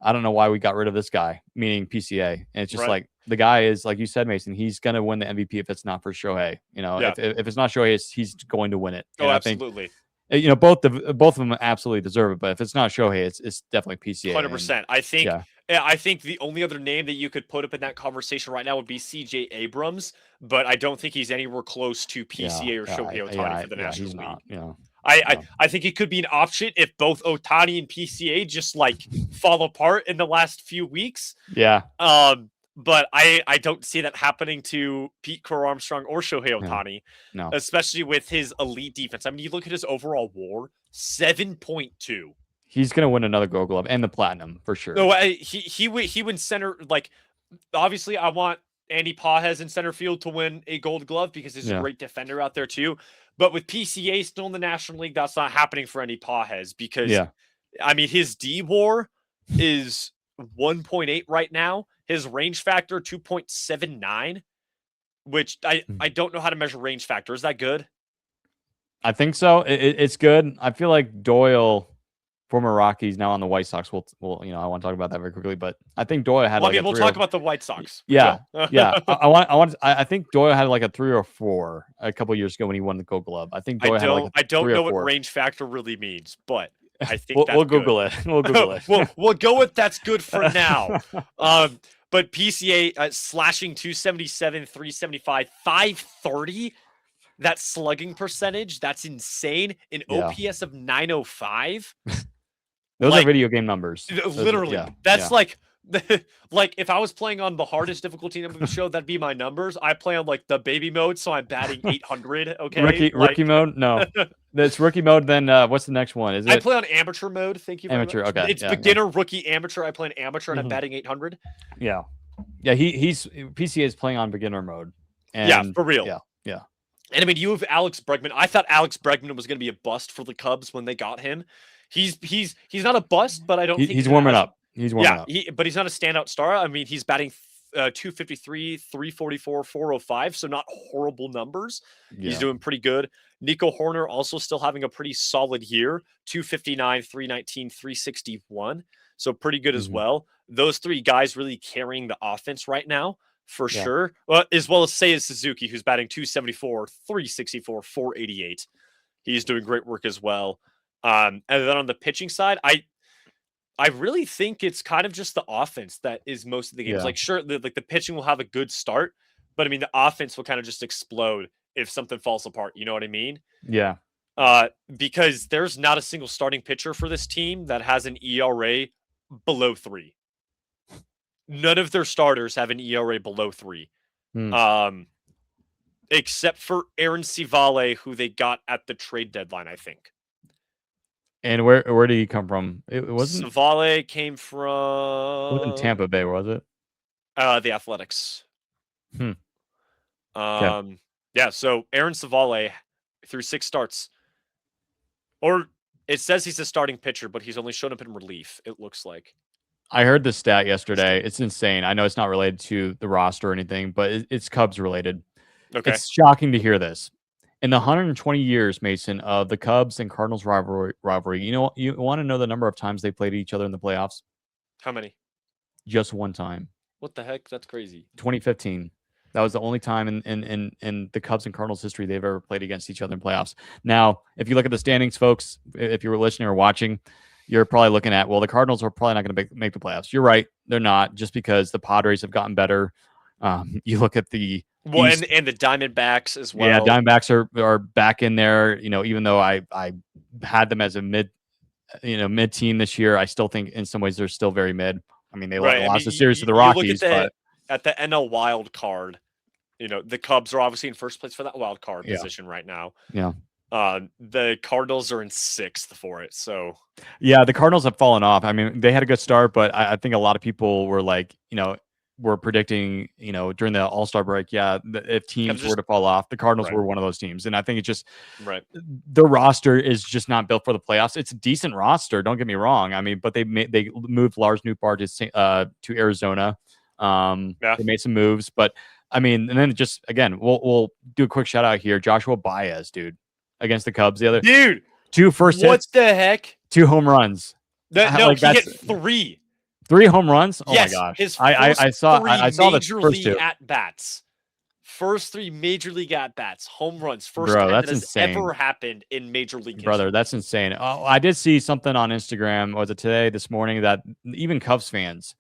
I don't know why we got rid of this guy, meaning PCA. And it's just Right. like the guy is, like you said, Mason, he's going to win the MVP if it's not for Shohei. You know, Yeah. if it's not Shohei, he's going to win it. Oh, And I think, absolutely. you know, both of them absolutely deserve it. But if it's not Shohei, it's definitely PCA. And 100%. I think yeah, yeah, I think the only other name that you could put up in that conversation right now would be CJ Abrams, but I don't think he's anywhere close to PCA or Shohei Ohtani for the he's National League. not. You know, I, I yeah, I think it could be an option if both Ohtani and PCA just like fall apart in the last few weeks. yeah, But I don't see that happening to Pete Crow Armstrong or Shohei no, Ohtani, no. especially with his elite defense. I mean, you look at his overall WAR, 7.2. He's going to win another Gold Glove and the Platinum for sure. No, he wins center. Like, obviously, I want Andy Pages in center field to win a Gold Glove because he's a Yeah, great defender out there too. But with PCA still in the National League, that's not happening for Andy Pages because, yeah. I mean, his D WAR is 1.8 right now. His range factor 2.79, which I don't know how to measure range factor. Is that good? I think so. It's good. I feel like Doyle, former Rockies, now on the White Sox. Will you know, I want to talk about that very quickly, but I think Doyle had Well, I like mean, a we'll three talk or about the White Sox. We yeah, will. yeah. I think Doyle had like a 3 or 4 a couple years ago when he won the Gold Glove. I think Doyle had like a I don't 3 or know what 4. range factor really means, but I think We'll that's good. Google it. We'll Google it. We'll go with that's good for now. But PCA slashing 277, 375, 530. That slugging percentage, that's insane. An Yeah, OPS of 905. those are Like, video game numbers. literally, Yeah, that's yeah. like like if I was playing on the hardest difficulty in the show, that'd be my numbers. I play on like the baby mode, so I'm batting 800. Okay, Rookie like mode? No, that's rookie mode. Then what's the next one? Is I it play on amateur mode. Thank you very amateur? much. Okay, It's yeah, yeah. beginner, rookie, amateur. I play on amateur, and I'm Mhm. batting 800. Yeah, yeah. He's PCA is playing on beginner mode, Yeah, and for real. yeah, yeah, And I mean, you have Alex Bregman. I thought Alex Bregman was going to be a bust for the Cubs when they got him. He's not a bust, but I don't think he's he's warming as up. He's warming yeah. up. But he's not a standout star. I mean, he's batting 253, 344, 405. So not horrible numbers. He's Yeah. doing pretty good. Nico Horner also still having a pretty solid year, 259, 319, 361. So pretty good as Mhm. well. Those three guys really carrying the offense right now for Yeah. sure. As well as Seiya Suzuki, who's batting 274, 364, 488. He's doing great work as well. And then on the pitching side, I really think it's kind of just the offense that is most of the games. Yeah. Like, sure, the pitching will have a good start, but I mean, the offense will kind of just explode if something falls apart. You know what I mean? Yeah. Because there's not a single starting pitcher for this team that has an ERA below 3. None of their starters have an ERA below 3. Hmm. Except for Aaron Civale, who they got at the trade deadline, I think. And where did he come from? It wasn't Civale came wasn't from Tampa Bay, was it? the Athletics. Hmm. Yeah. Yeah, so Aaron Civale through 6 starts. Or it says he's a starting pitcher, but he's only shown up in relief, it looks like. I heard the stat yesterday. It's insane. I know it's not related to the roster or anything, but it's Cubs related. Okay. It's shocking to hear this. In the 120 years, Mason, of the Cubs and Cardinals rivalry, you want to know the number of times they played each other in the playoffs? How many? Just one time. What the heck? That's crazy. 2015. That was the only time in the Cubs and Cardinals history they've ever played against each other in playoffs. Now, if you look at the standings, folks, if you were listening or watching, you're probably looking at, well, the Cardinals are probably not going to make the playoffs. You're right. They're not, just because the Padres have gotten better. You look at the East, and the Diamondbacks as well. Yeah, Diamondbacks are back in there. Even though I had them as a mid team this year, I still think in some ways they're still very mid. I mean, they lost the series to the Rockies, but at the NL wild card, the Cubs are obviously in first place for that wild card position right now. Yeah. The Cardinals are in 6th for it. So yeah, the Cardinals have fallen off. I mean, they had a good start, but I think a lot of people were like, were predicting, during the All-Star break, if teams were to fall off, the Cardinals were one of those teams. And I think it's just the roster is just not built for the playoffs. It's a decent roster, don't get me wrong. I mean, but they moved Lars Nootbaar to Arizona. They made some moves, but I mean, and then just again, we'll do a quick shout out here. Joshua Baez, dude, against the Cubs the other dude, 2 first hits. What the heck? 2 home runs. No, he hit 3. 3 home runs? Oh my Yes, gosh. his first I three saw the major first league 2. at bats. First 3 major league at bats, home runs. First Bro, time that that's has insane. ever happened in major league Brother, history. that's insane. Oh, I did see something on Instagram, was it today, this morning, that even Cubs fans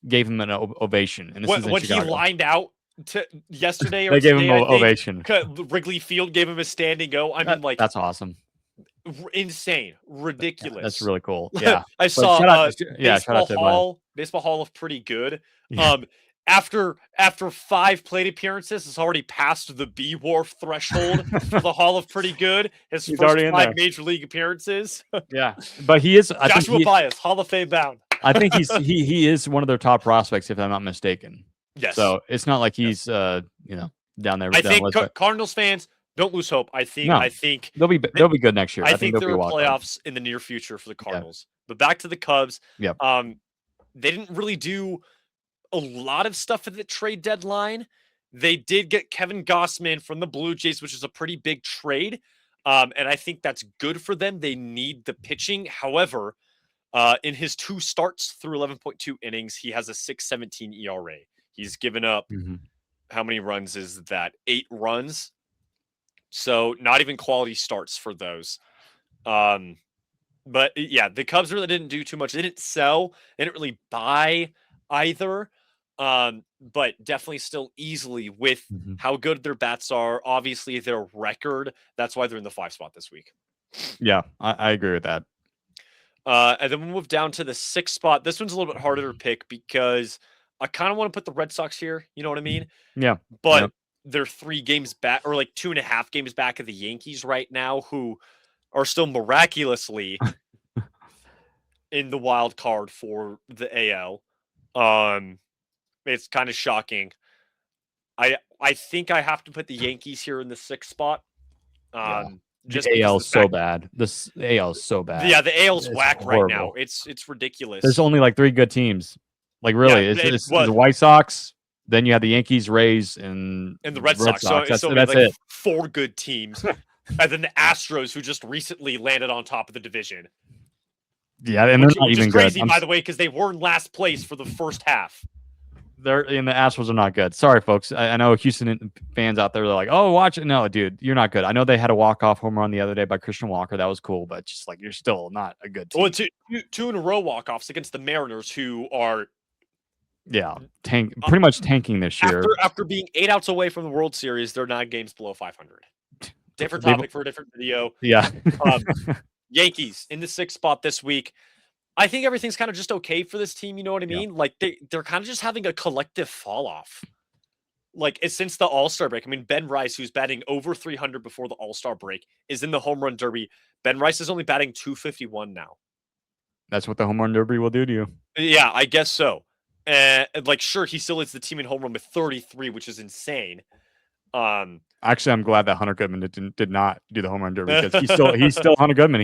gave him an ovation, and this is in When he Chicago. lined out to yesterday or They gave him today, an I think ovation. Wrigley Field gave him a standing go. I mean, like That's awesome. insane, Yeah, that's ridiculous. really cool. Yeah. I But saw shout out to Atlanta. Baseball Hall of Pretty Good. Yeah. Um, after 5 plate appearances, has already passed the B Wharf threshold for the Hall of Pretty Good. His He's first already in 5 there. major league appearances. Yeah. But he is Joshua Baez, Hall of Fame bound. he is one of their top prospects if I'm not mistaken. Yes, So, it's not like yes. he's down there I down the think list, but Cardinals fans don't lose hope. no. They'll be good next year. I I think think they'll be there a are wild card. playoffs in the near future for the Yeah. Cardinals. But back to the Cubs. Yep. They didn't really do a lot of stuff at the trade deadline. They did get Kevin Gossman from the Blue Jays, which is a pretty big trade. And I think that's good for them. They need the pitching. However, in his 2 starts through 11.2 innings, he has a 6.17 ERA. He's given up Mhm. how many runs is that? 8 runs. So not even quality starts for those. But yeah, the Cubs really didn't do too much. They didn't sell. They didn't really buy either. But definitely still easily with Mhm. how good their bats are. Obviously, their record. That's why they're in the 5 spot this week. Yeah, I agree with that. And then we'll move down to the 6 spot. This one's a little bit harder to pick because I kind of want to put the Red Sox here. You know what I mean? Yeah. But Yep. they're 3 games back, or like 2.5 games back of the Yankees right now, who are still miraculously in the wild card for the AL. It's kind of shocking. I think I have to put the Yankees here in the 6th spot. Yeah. The Just because AL of is the so fact, bad. This AL is so bad. yeah, the AL's It's whack right now. horrible. It's There's ridiculous. only like 3 good teams. Like Yeah, really, it it's was the White Sox, then you have the Yankees, Rays, and and the Red Red Sox. Sox. So we had That's like it. 4 good teams, and then the Astros, who just recently landed on top of the division, Yeah, and they're not which is even good. crazy, by the way, because they were in last place for the first half. They're and the Astros are not good. Sorry, folks. I know Houston fans out there are like, "Oh, watch it." No, dude, you're not good. I know they had a walk-off home run the other day by Christian Walker. That was cool, but just like you're still not a good Well, team. two in a row walk-offs against the Mariners, who are Yeah, uh, pretty much tanking this year. after being 8 outs away from the World Series, they're 9 games below 500. Different They've topic for a different video. yeah. Um, Yankees in the 6th spot this week. I think everything's kind of just okay for this team. You know what I Yeah. mean? Like they're kind of just having a collective fall off. Like it's since the All Star break. I mean, Ben Rice, who's batting over 300 before the All Star break, is in the home run derby. Ben Rice is only batting 251 now. That's what the home run derby will do to you. Yeah, I guess so. And like, sure, he still leads the team in home run with 33, which is insane. Actually, I'm glad that Hunter Goodman did not do the home run derby because he's still Hunter Goodman.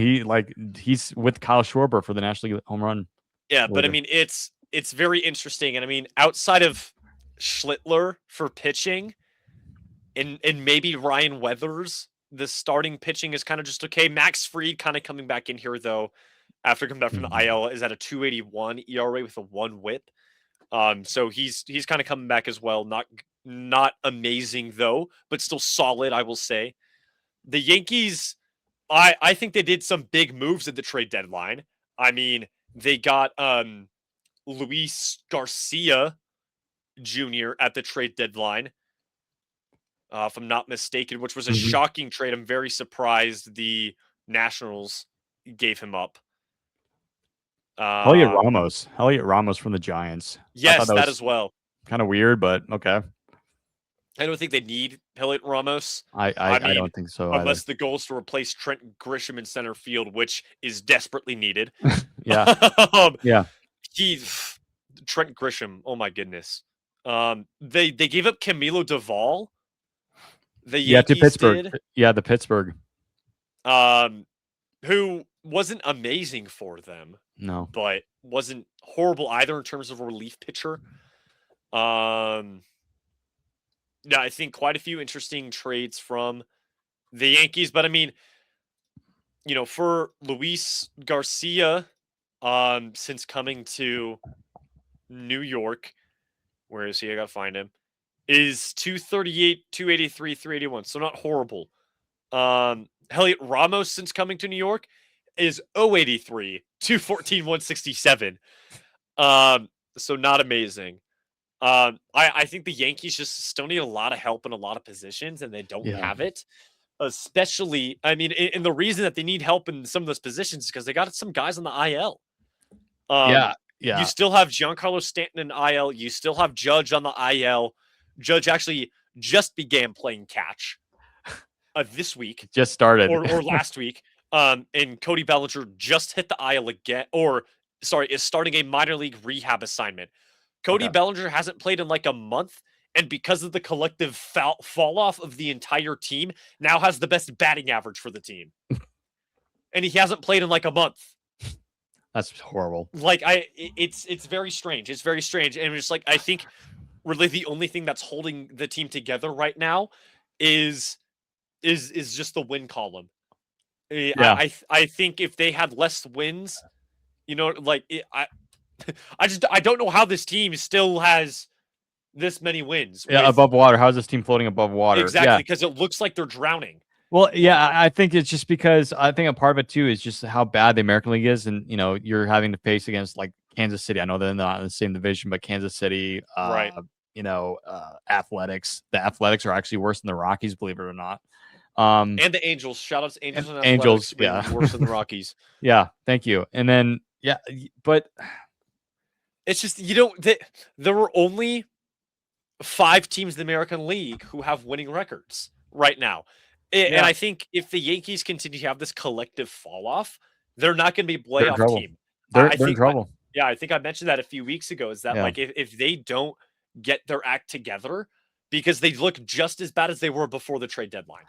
He's with Kyle Schwarber for the National League home run. Yeah, but I leader. mean, it's very interesting, and I mean, outside of Schlittler for pitching, and maybe Ryan Weathers, the starting pitching is kind of just okay. Max Fried kind of coming back in here though, after coming back from the Mhm. IL, is at a 281 ERA with a 1 WHIP. So he's kind of coming back as well. Not amazing though, but still solid, I will say. The Yankees, I think they did some big moves at the trade deadline. I mean, they got Luis Garcia Jr. at the trade deadline, if I'm not mistaken, which was a Mhm. shocking trade. I'm very surprised the Nationals gave him up. Um, Elliot Ramos from the Giants. I thought yes, that that was as well. kind of weird, but okay. I don't think they need Heliot Ramos. I, I I I mean, don't think so either. unless the goal is to replace Trent Grisham in center field, which is desperately needed. Yeah, um, yeah. he's Trent Grisham. Oh my goodness. They gave up Camilo Duvall. The Yeah, to Yankees Pittsburgh. did. Yeah, the Pittsburgh. Um, who wasn't amazing for them, No. but wasn't horrible either in terms of a relief pitcher. Um, yeah, I think quite a few interesting trades from the Yankees, but I mean, for Luis Garcia, since coming to New York, where is he? I gotta find him. Is 238, 283, 381. So not horrible. Heliot Ramos, since coming to New York, is 083, 214, 167. So not amazing. I think the Yankees just still need a lot of help in a lot of positions, and they don't Yeah. have it. Especially, I mean, and the reason that they need help in some of those positions is because they got some guys on the IL. Yeah. You Yeah. still have Giancarlo Stanton in IL. You still have Judge on the IL. Judge actually just began playing catch this week Just started. or last week. And Cody Bellinger just hit the IL again, or sorry, is starting a minor league rehab assignment. Cody Okay. Bellinger hasn't played in like a month, and because of the collective fall off of the entire team, now has the best batting average for the team. And he hasn't played in like a month. That's horrible. Like it's very strange. It's very strange, and it's like I think really the only thing that's holding the team together right now is just the win column. Yeah. I think if they had less wins, like I don't know how this team still has this many wins Yeah. with Above water. How's this team floating above water? exactly Yeah. because it looks like they're drowning. Well, yeah, I think it's just because I think a part of it too is just how bad the American League is, and you're having to face against like Kansas City. I know they're not in the same division, but Kansas City, Right. Athletics. The Athletics are actually worse than the Rockies, believe it or not. Um, And the Angels. Shout outs Angels and and Angels, Athletics being yeah, worse than the Rockies. yeah. Thank you. And then but It's just there were only 5 teams in the American League who have winning records right now. And yeah, I think if the Yankees continue to have this collective fall off, they're not going to be a they're in playoff trouble. team. I They're in think, trouble. yeah, I think I mentioned that a few weeks ago. Is that Yeah. like if they don't get their act together, because they look just as bad as they were before the trade deadline.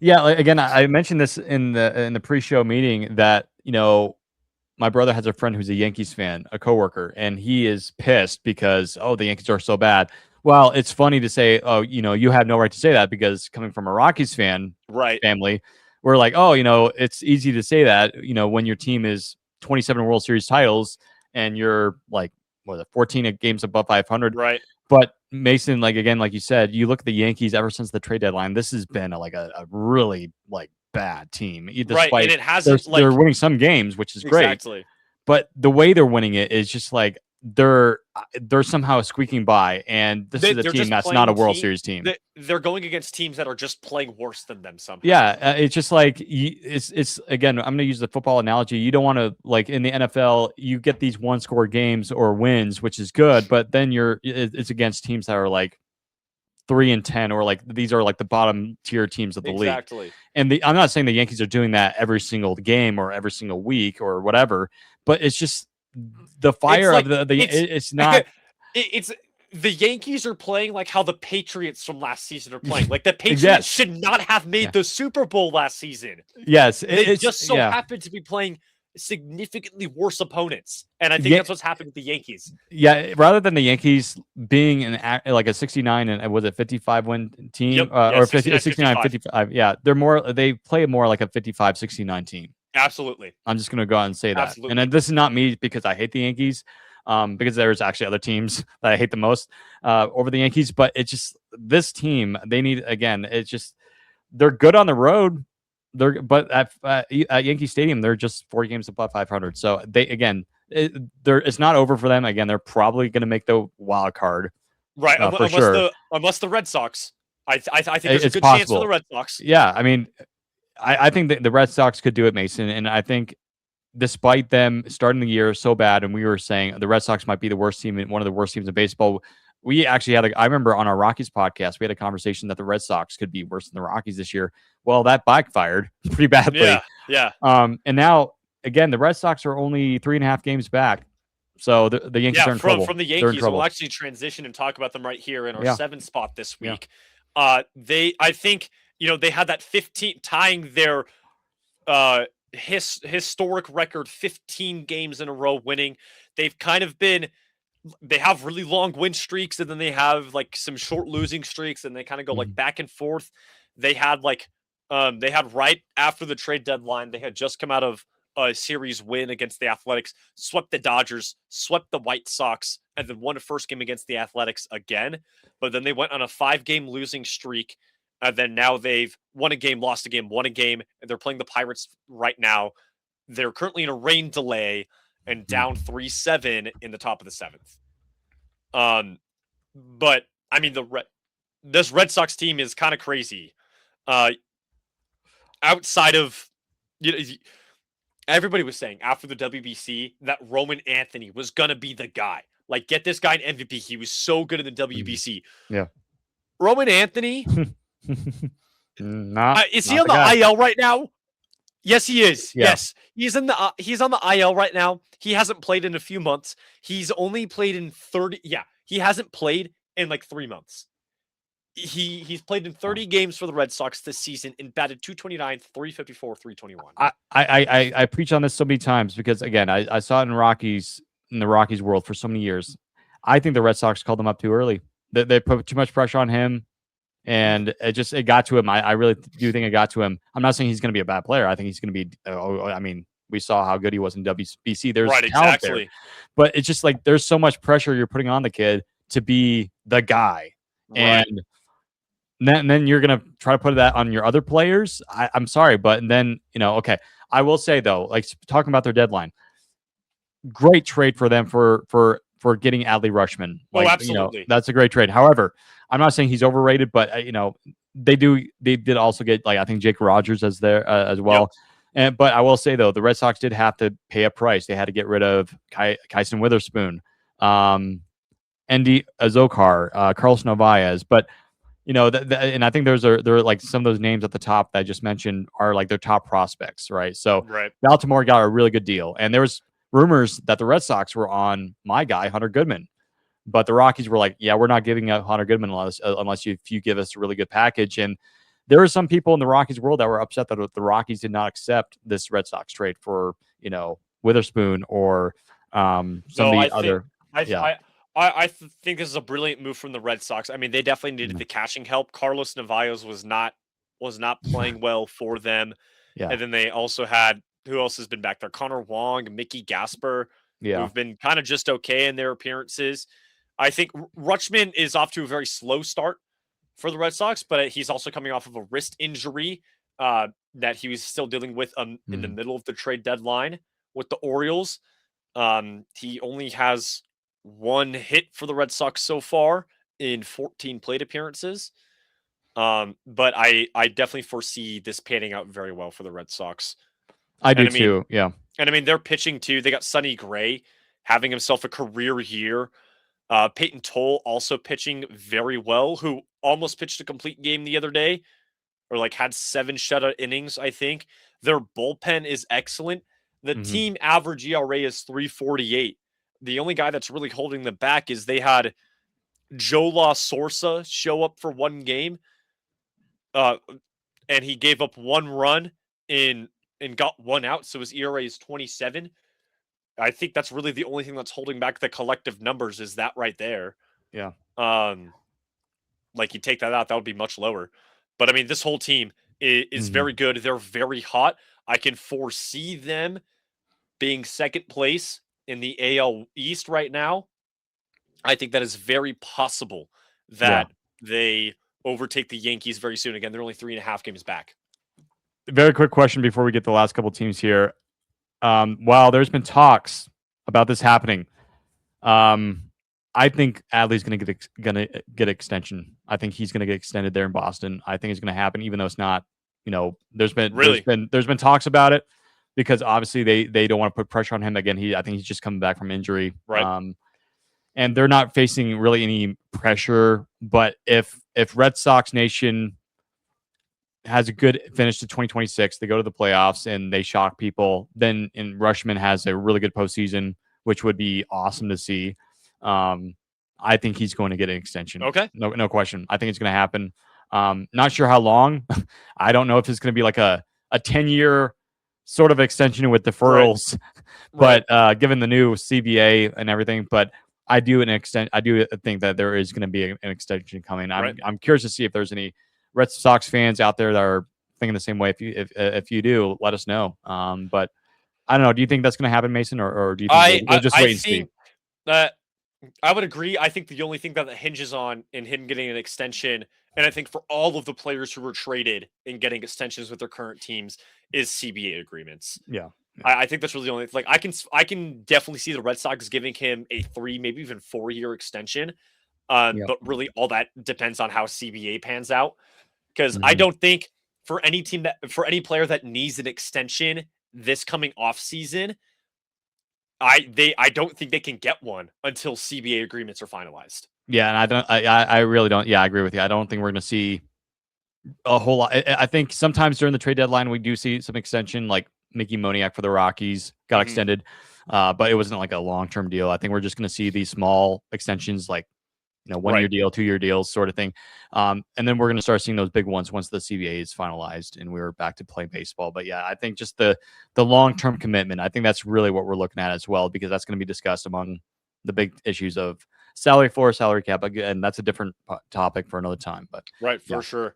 Yeah, like, again, I mentioned this in the pre-show meeting that my brother has a friend who's a Yankees fan, a coworker, and he is pissed because the Yankees are so bad. Well, it's funny to say, oh, you have no right to say that because coming from a Rockies fan Right. family, we're like, oh, it's easy to say that, when your team is 27 World Series titles and you're like, what was it, 14 games above 500. Right. But Mason, like again, like you said, you look at the Yankees ever since the trade deadline. This has been a really like bad team. Right. And Despite it hasn't they're like winning some games, which is great, exactly. but the way they're winning it is just like they're somehow squeaking by, and this is a They're team just that's not a playing World Series team. they're going against teams that are just playing worse than them somehow. Yeah, it's just like it's again. I'm going to use the football analogy. You don't want to like in the NFL, you get these one-score games or wins, which is good, but then it's against teams that are like 3-10, or like these are like the bottom tier teams of the league. Exactly. And I'm not saying the Yankees are doing that every single game or every single week or whatever, but it's just the fire It's of like it's not. it's the Yankees are playing like how the Patriots from last season are playing. Like the Patriots Yes. should not have made Yeah. the Super Bowl last season. Yes, They it's just so yeah. happen to be playing significantly worse opponents, and I think Yeah. that's what's happened with the Yankees. Yeah, rather than the Yankees being like a 69 and was it 55 win team, Yep. Yeah, or 50, 69, 69 55. Yeah, they play more like a 55 69 team. Absolutely. I'm just gonna go out and say that. Absolutely. And then this is not me because I hate the Yankees, because there's actually other teams that I hate the most over the Yankees. But it's just this team. They need again. It's just they're good on the road. But at Yankee Stadium, they're just 4 games above 500. So they again, it's not over for them. Again, they're probably going to make the wild card, Right. for sure. Unless the Red Sox. I think there's It's a good chance for possible. the Red Sox. Yeah, I mean, I think that the Red Sox could do it, Mason, and I think despite them starting the year so bad, and we were saying the Red Sox might be the worst team, one of the worst teams in baseball. We actually I remember on our Rockies podcast, we had a conversation that the Red Sox could be worse than the Rockies this year. Well, that backfired pretty badly. Yeah. Yeah. And now again, the Red Sox are only 3.5 games back. So the Yankees are in trouble. From the They're in Yankees, trouble. we'll actually transition and talk about them right here in our Yeah. 7th spot this Yeah. week. I think, they had that 15 tying their historic record 15 games in a row winning. They've kind of been they have really long win streaks, and then they have like some short losing streaks, and they kind of go like back and forth. They had right after the trade deadline, they had just come out of a series win against the Athletics, swept the Dodgers, swept the White Sox, and then won a first game against the Athletics again. But then they went on a 5-game losing streak. And then now they've won a game, lost a game, won a game, and they're playing the Pirates right now. They're currently in a rain delay and down 3-7 in the top of the seventh. But I mean, this Red Sox team is kind of crazy. Outside of, you know, everybody was saying after the WBC that Roman Anthony was gonna be the guy. Like, get this guy an MVP. He was so good in the WBC. Yeah. Roman Anthony, is he not on the guy. IL right now? Yes, he is. Yeah. Yes, he's on the IL right now. He hasn't played in a few months. He's only played in 30. Yeah, he hasn't played in like 3 months. He's played in 30 games for the Red Sox this season and batted 229, 354, 321. I preach on this so many times because again, I saw it in the Rockies world for so many years. I think the Red Sox called him up too early. They put too much pressure on him, and it got to him. I really do think it got to him. I'm not saying he's going to be a bad player. I think he's going to be. I mean, we saw how good he was in WBC. There's right, talent exactly. there, but it's just like there's so much pressure you're putting on the kid to be the guy, Right. and then you're gonna try to put that on your other players. I'm sorry, but then okay. I will say though, like talking about their deadline, great trade for them for getting Adley Rutschman. Like, absolutely. That's a great trade. However, I'm not saying he's overrated, but they did also get like I think Jake Rogers as there as well. Yep. But I will say though, the Red Sox did have to pay a price. They had to get rid of Kyson Witherspoon, Andy Azokar, Carlos Novaez, but and I think there are like some of those names at the top that I just mentioned are like their top prospects, right? So Baltimore got a really good deal, and there was rumors that the Red Sox were on my guy Hunter Goodman, but the Rockies were like, "Yeah, we're not giving up Hunter Goodman unless you give us a really good package." And there were some people in the Rockies world that were upset that the Rockies did not accept this Red Sox trade for Witherspoon or some of the other. I think this is a brilliant move from the Red Sox. I mean, they definitely needed the catching help. Carlos Navarez was not playing well for them. Yeah. And then they also had, who else has been back there? Connor Wong, Mickey Gasper, who've been kind of just okay in their appearances. I think Rutschman is off to a very slow start for the Red Sox, but he's also coming off of a wrist injury that he was still dealing with in the middle of the trade deadline with the Orioles. He only has 1 hit for the Red Sox so far in 14 plate appearances. But I definitely foresee this panning out very well for the Red Sox. I do too. Yeah. And I mean, they're pitching too. They got Sonny Gray having himself a career year. Peyton Toll also pitching very well, who almost pitched a complete game the other day, or like had 7 shutout innings, I think. Their bullpen is excellent. The team average ERA is 3.48. The only guy that's really holding them back is they had Joe La Sorsa show up for 1 game. And he gave up 1 run and got 1 out, so his ERA is 27. I think that's really the only thing that's holding back the collective numbers is that right there. Yeah. Like you take that out, that would be much lower. But I mean, this whole team is very good. They're very hot. I can foresee them being second place in the AL East right now. I think that is very possible that they overtake the Yankees very soon. Again, they're only 3.5 games back. Very quick question before we get the last couple teams here. While there's been talks about this happening, I think Adley's going to get extension. I think he's going to get extended there in Boston. I think it's going to happen, even though it's not. There's been talks about it because obviously they don't want to put pressure on him again. I think he's just coming back from injury, right? And they're not facing really any pressure. But if Red Sox Nation has a good finish to 2026, they go to the playoffs and they shock people, then Rutschman has a really good postseason, which would be awesome to see. I think he's going to get an extension. Okay. No question. I think it's going to happen. Not sure how long. I don't know if it's going to be like a 10-year sort of extension with deferrals, but given the new CBA and everything, but I do think that there is going to be an extension coming. I'm curious to see if there's any Red Sox fans out there that are thinking the same way. If you do, let us know. But I don't know. Do you think that's going to happen, Mason, or do you think I we'll I, just I wait and see? think that I would agree. I think the only thing that hinges on in him getting an extension, and I think for all of the players who were traded and getting extensions with their current teams, is CBA agreements. Yeah. Yeah. I think that's really the only like I can definitely see the Red Sox giving him a 3, maybe even 4 year extension. Yeah. But really, all that depends on how CBA pans out. Because I Hmm. don't think for any player that needs an extension this coming off season, I don't think they can get one until CBA agreements are finalized. Yeah, and I really don't. Yeah, I agree with you. I don't think we're going to see a whole lot. I think sometimes during the trade deadline we do see some extension, like Mickey Moniak for the Rockies got Hmm. extended, but it wasn't like a long-term deal. I think we're just going to see these small extensions, like 1 year Right. deal, 2 year deals, sort of thing. And then we're going to start seeing those big ones once the CBA is finalized and we're back to play baseball. But yeah, I think just the long term commitment, I think that's really what we're looking at as well, because that's going to be discussed among the big issues of salary floor, salary cap, and that's a different topic for another time. But Right, yeah. for sure.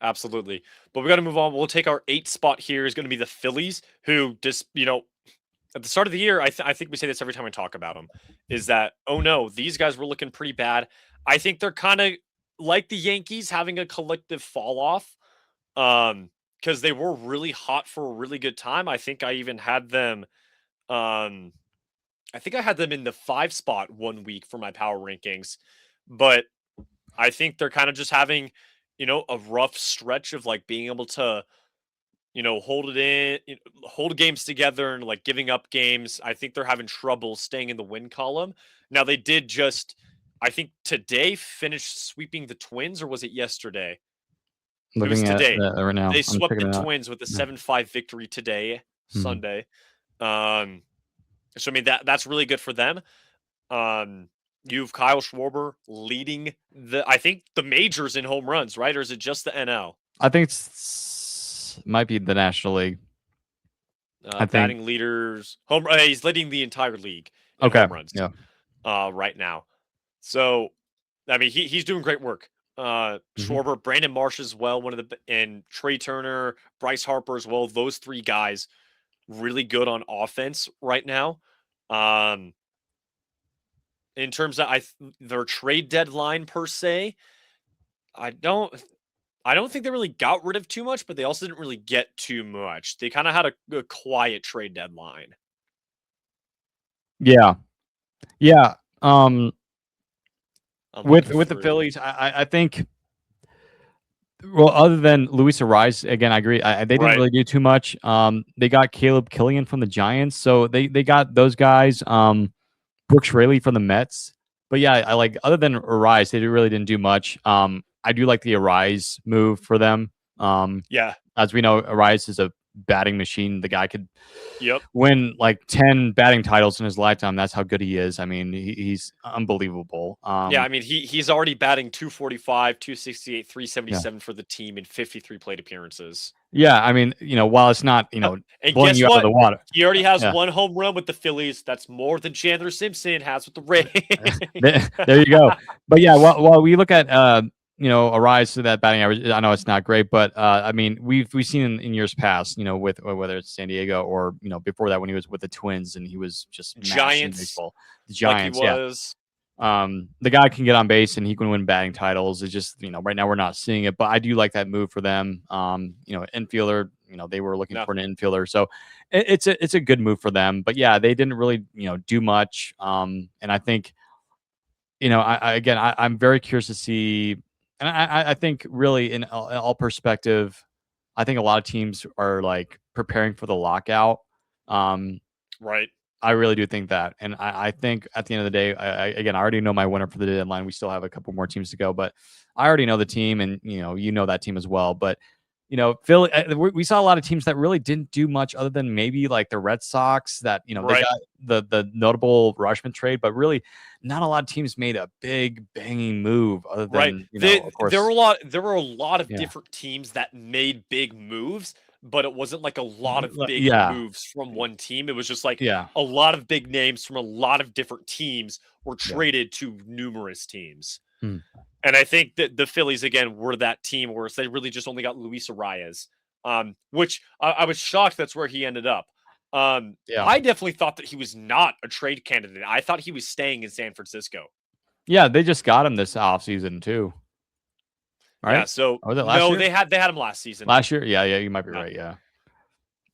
Absolutely. But we got to move on. We'll take our 8th spot here is going to be the Phillies, who just, at the start of the year, I think we say this every time we talk about them, is that, oh no, these guys were looking pretty bad. I think they're kind of like the Yankees having a collective fall off, because they were really hot for a really good time. I think I even had them, um, I think I had them in the 5 spot one week for my power rankings, but I think they're kind of just having, a rough stretch of like being able to, hold it in, hold games together and like giving up games. I think they're having trouble staying in the win column. Now they did just, I think today finish sweeping the Twins, or was it yesterday? It was Looking at today. that right now, They I'm swept the checking it out. Twins with a Yeah. 7-5 victory today, Mhm. Sunday. Um, so I mean that's really good for them. You've Kyle Schwarber leading I think the majors in home runs, right? Or is it just the NL? I think might be the National League. I think. Batting leaders, he's leading the entire league in Okay. home runs Yeah. right now. So, I mean, he's doing great work. Hmm. Schwarber, Brandon Marsh as well, and Trey Turner, Bryce Harper as well. Those 3 guys really good on offense right now. Um, in terms of their trade deadline per se, I don't I don't think they really got rid of too much, but they also didn't really get too much. They kind of had a quiet trade deadline. Yeah. Yeah. I'm With looking the through. Phillies, I think. Well, other than Luis Ariz, again, I agree. They didn't Right. really do too much. They got Caleb Killian from the Giants, so they got those guys. Brooks Raley from the Mets, but yeah, I like other than Ariz, they really didn't do much. I do like the Ariz move for them. Um, Yeah. as we know, Ariz is a batting machine. The guy could Yep. win like 10 batting titles in his lifetime. That's how good he is. I mean, he's unbelievable. Yeah. I mean, he's already batting 245, 268, Yeah. 377 for the team in 53 plate appearances. Yeah, I mean, while it's not, And blowing guess you out of what? the water. He already has Yeah. one home run with the Phillies. That's more than Chandler Simpson has with the Rays. There you go. But yeah, while we look at a rise to that batting average, I know it's not great, but I mean, we've seen in years past, with whether it's San Diego or before that when he was with the Twins and he was just mashing Giants, baseball. The like he Giants, yeah. was. The guy can get on base and he can win batting titles. It's just, right now we're not seeing it, but I do like that move for them. Infielder, they were looking No. for an infielder. So it's a good move for them, but yeah, they didn't really, do much. And I think, I'm very curious to see, and I think really in all perspective, I think a lot of teams are like preparing for the lockout. Um, Right. I really do think that. And I think at the end of the day, I already know my winner for the deadline. We still have a couple more teams to go, but I already know the team and, that team as well. But, Philly, we saw a lot of teams that really didn't do much other than maybe like the Red Sox that, they Right. got the notable Rushman trade, but really not a lot of teams made a big banging move other Right. than, of There were course. a lot of Yeah. different teams that made big moves, but it wasn't like a lot of big Yeah. moves from one team. It was just like Yeah. a lot of big names from a lot of different teams were Yeah. traded to numerous teams. Hmm. And I think that the Phillies again were that team where they really just only got Luis Arias, which I was shocked that's where he ended up. Yeah. I definitely thought that he was not a trade candidate. I thought he was staying in San Francisco. Yeah, they just got him this offseason too, Yeah, right? so Or was it last no, year? they had him last season. Last year? Yeah, you might be Yeah. right. Yeah.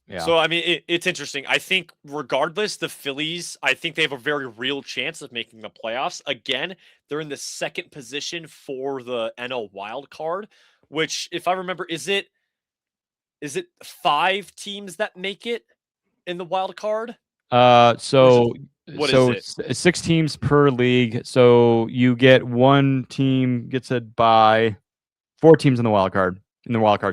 Yeah. So I mean, it's interesting. I think regardless, the Phillies, I think they have a very real chance of making the playoffs. Again, they're in the second position for the NL wild card, which, if I remember, is it 5 teams that make it in the wild card, Uh, or is it so what is it? 6 teams per league. So you get one team gets a bye, 4 teams in the wild card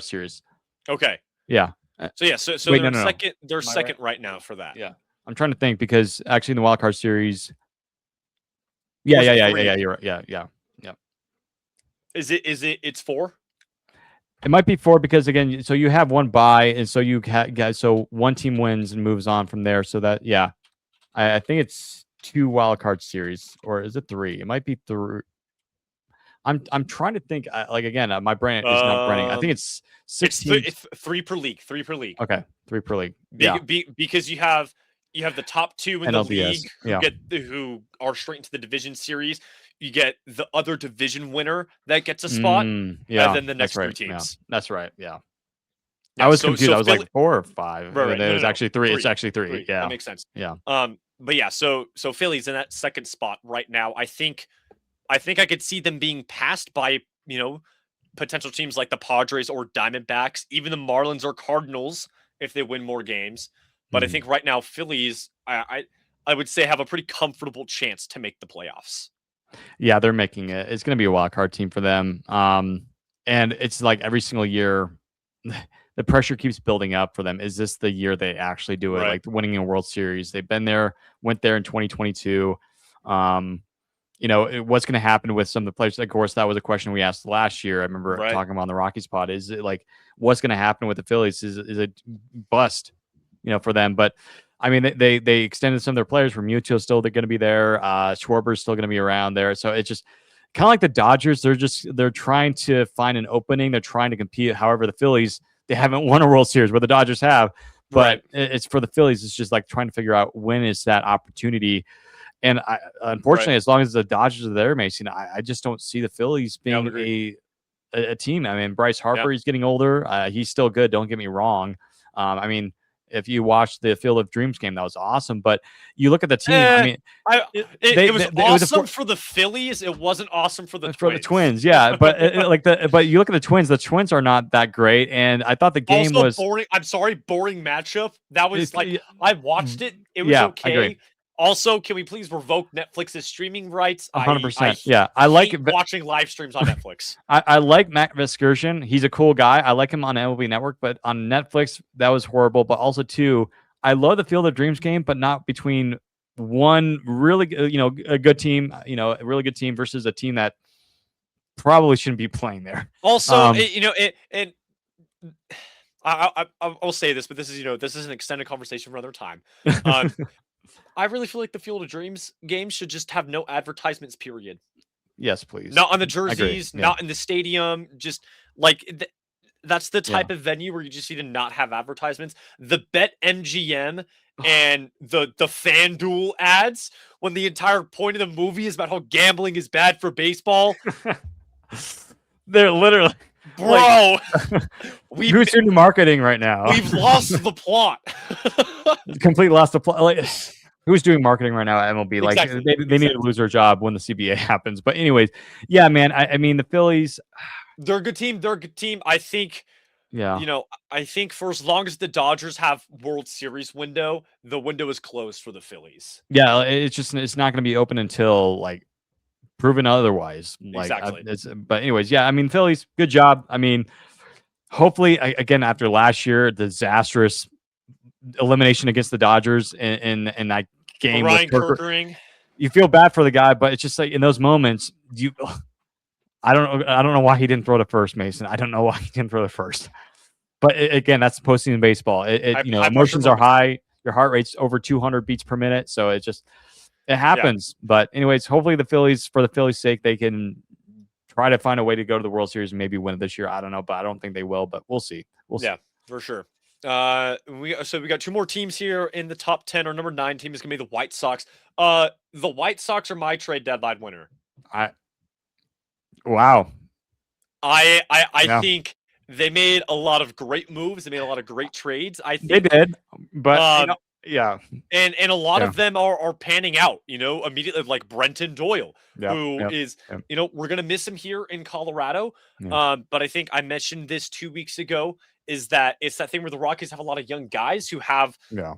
series. Okay, Yeah. Uh, so yeah, so Wait, they're no, no, no. second. They're Am I right? second right now for that. Yeah. I'm trying to think because actually in the wild card series, Or yeah, is yeah, it yeah, yeah, yeah. 3? You're right. Yeah, yeah, yeah. It's 4? It might be 4 because again, so you have one bye, and so you guys, so one team wins and moves on from there. So that yeah, I think it's 2 wild card series, or is it 3? It might be 3. I'm trying to think. Like again, my brain is not running. I think Um, it's 16. it's 3 per league. 3 per league. Okay, 3 per league. Yeah, Because you have the top 2 in the NLDS. league Yeah. who are straight into the division series. You get the other division winner that gets a spot, and Yeah, then the that's next 3 right. Yeah, teams. that's right. Yeah, I Yeah, was so confused. I was like Philly 4 or 5. right, right. It No, no, was no. actually 3. It's 3. actually 3. 3. That Yeah, makes sense. yeah. But yeah, so Philly's in that second spot right now. I think I could see them being passed by, potential teams like the Padres or Diamondbacks, even the Marlins or Cardinals if they win more games. But I Mhm. think right now Phillies, I would say have a pretty comfortable chance to make the playoffs. Yeah, they're making it. It's going to be a wild card team for them. And it's like every single year, the pressure keeps building up for them. Is this the year they actually do it? Right. Like winning a World Series, they've been there, went there in 2022. Um, what's going to happen with some of the players? Of course, that was a question we asked last year. I remember Right. talking about the Rockies pod. Is it like what's going to happen with the Phillies? Is it bust? For them. But I mean, they extended some of their players. Remuto's still going to be there. Schwarber's still going to be around there. So it's just kind of like the Dodgers. They're trying to find an opening. They're trying to compete. However, the Phillies, they haven't won a World Series where the Dodgers have. But Right. it's for the Phillies. It's just like trying to figure out when is that opportunity. And Right. unfortunately, as long as the Dodgers are there, Mason, I just don't see the Phillies Yeah, I would being agree. a team. I mean, Bryce Yeah. Harper, he's getting older. He's still good. Don't get me wrong. I mean, if you watch the Field of Dreams game, that was awesome. But you look at the team. I Eh, mean, I it was it was a awesome for the Phillies. It wasn't awesome for the for the Twins. Twins, yeah. But but you look at the Twins. The Twins are not that great, and I thought the game Also was boring. I'm sorry, boring matchup. That was like it, I watched it. It was yeah, I agree. okay. Also, can we please revoke Netflix's streaming rights? I 100%. Yeah, I like hate watching live streams on Netflix. I like Matt Vescursion. He's a cool guy. I like him on MLB Network, but on Netflix, that was horrible. But also, too, I love the Field of Dreams game, but not between one really, a good team, a really good team versus a team that probably shouldn't be playing there. Also, Um, and I'll say this, but this is an extended conversation for another time. Um, I really feel like the Field of Dreams game should just have no advertisements. Period. yes, please. Not on the I agree. jerseys, Yeah, not in the stadium. Just like that's the yeah. type of venue where you just need to not have advertisements. The Bet MGM and the FanDuel ads when the entire point of the movie is about how gambling is bad for baseball. They're literally Bro, we who's doing the marketing right now? we've lost the plot. Complete lost the plot. Like, who's doing marketing right now at MLB? Like Exactly. they need to lose their job when the CBA happens. But anyways, yeah, man. I mean the Phillies. They're a good team. They're a good team. I think, Yeah, I think for as long as the Dodgers have World Series window, the window is closed for the Phillies. yeah. It's not going to be open until like proven otherwise. Like, Exactly. but anyways, yeah. I mean Phillies, good job. I mean, hopefully, again after last year, disastrous elimination against the Dodgers in that game with Ryan Kerkering. you feel bad for the guy, but it's just like in those moments, I don't know why he didn't throw the first, Mason. I don't know why he didn't throw the first. But again, that's postseason baseball. High pressure Emotions are moments. high. Your heart rate's over 200 beats per minute, so it Yeah. happens. But anyways, hopefully for the Phillies' sake, they can try to find a way to go to the World Series and maybe win it this year. I don't know, but I don't think they will. But we'll see. We'll see. Yeah, for sure. We got two more teams here in the top 10. Our number 9 team is gonna be the White Sox. The White Sox are my trade deadline winner. I wow. I Yeah, think they made a lot of great moves. They made a lot of great trades. I they think did, but um yeah, and a lot yeah, of them are panning out, immediately, like Brenton Doyle, yep, who yep, is, yep, we're gonna miss him here in Colorado. yeah, But I think I mentioned this 2 weeks ago, is that it's that thing where the Rockies have a lot of young guys who have, yeah,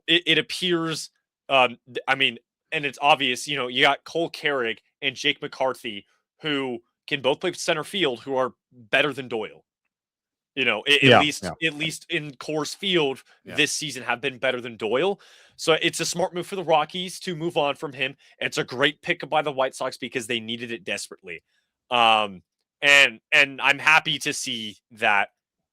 it appears, I mean, and it's obvious, you got Cole Carrick and Jake McCarthy, who can both play center field, who are better than Doyle. At yeah, least yeah, at least in Coors Field yeah, this season have been better than Doyle. So it's a smart move for the Rockies to move on from him. It's a great pick by the White Sox because they needed it desperately. Um, and I'm happy to see that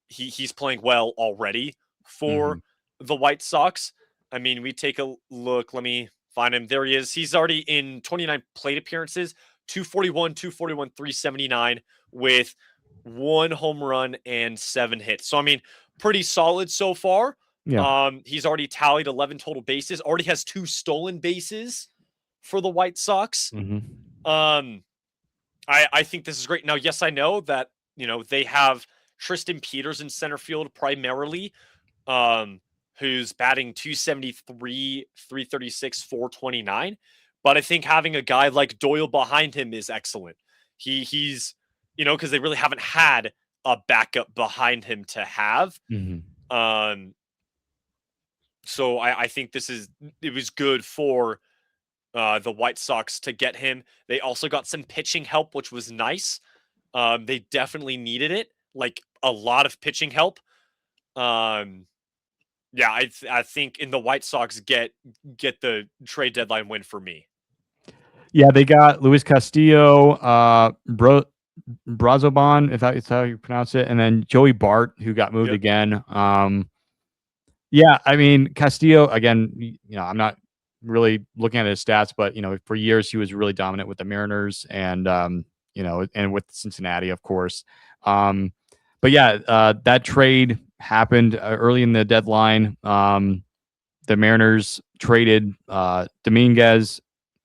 he's playing well already hmm for the White Sox. I mean, we take a look. Let me find him. There he is. He's already in 29 plate appearances, 241, 241, 379 with one home run and 7 hits. So I mean, pretty solid so far. yeah, He's already tallied 11 total bases. Already has 2 stolen bases for the White Sox. hmm Um, I think this is great. Now, yes, I know that they have Tristan Peters in center field primarily, um, who's batting 273, 336, 429. But I think having a guy like Doyle behind him is excellent. He's because they really haven't had a backup behind him to have. hmm Um, so I think it was good for the White Sox to get him. They also got some pitching help, which was nice. They definitely needed it, like a lot of pitching help. Um, Yeah, I think in the White Sox get the trade deadline win for me. yeah. They got Luis Castillo, Brazoban, if that's how you pronounce it, and then Joey Bart, who got moved Yep. again. Yeah, I mean Castillo again. I'm not really looking at his stats, but for years he was really dominant with the Mariners and and with Cincinnati, of course. Um, but yeah, that trade happened early in the deadline. The Mariners traded Dominguez,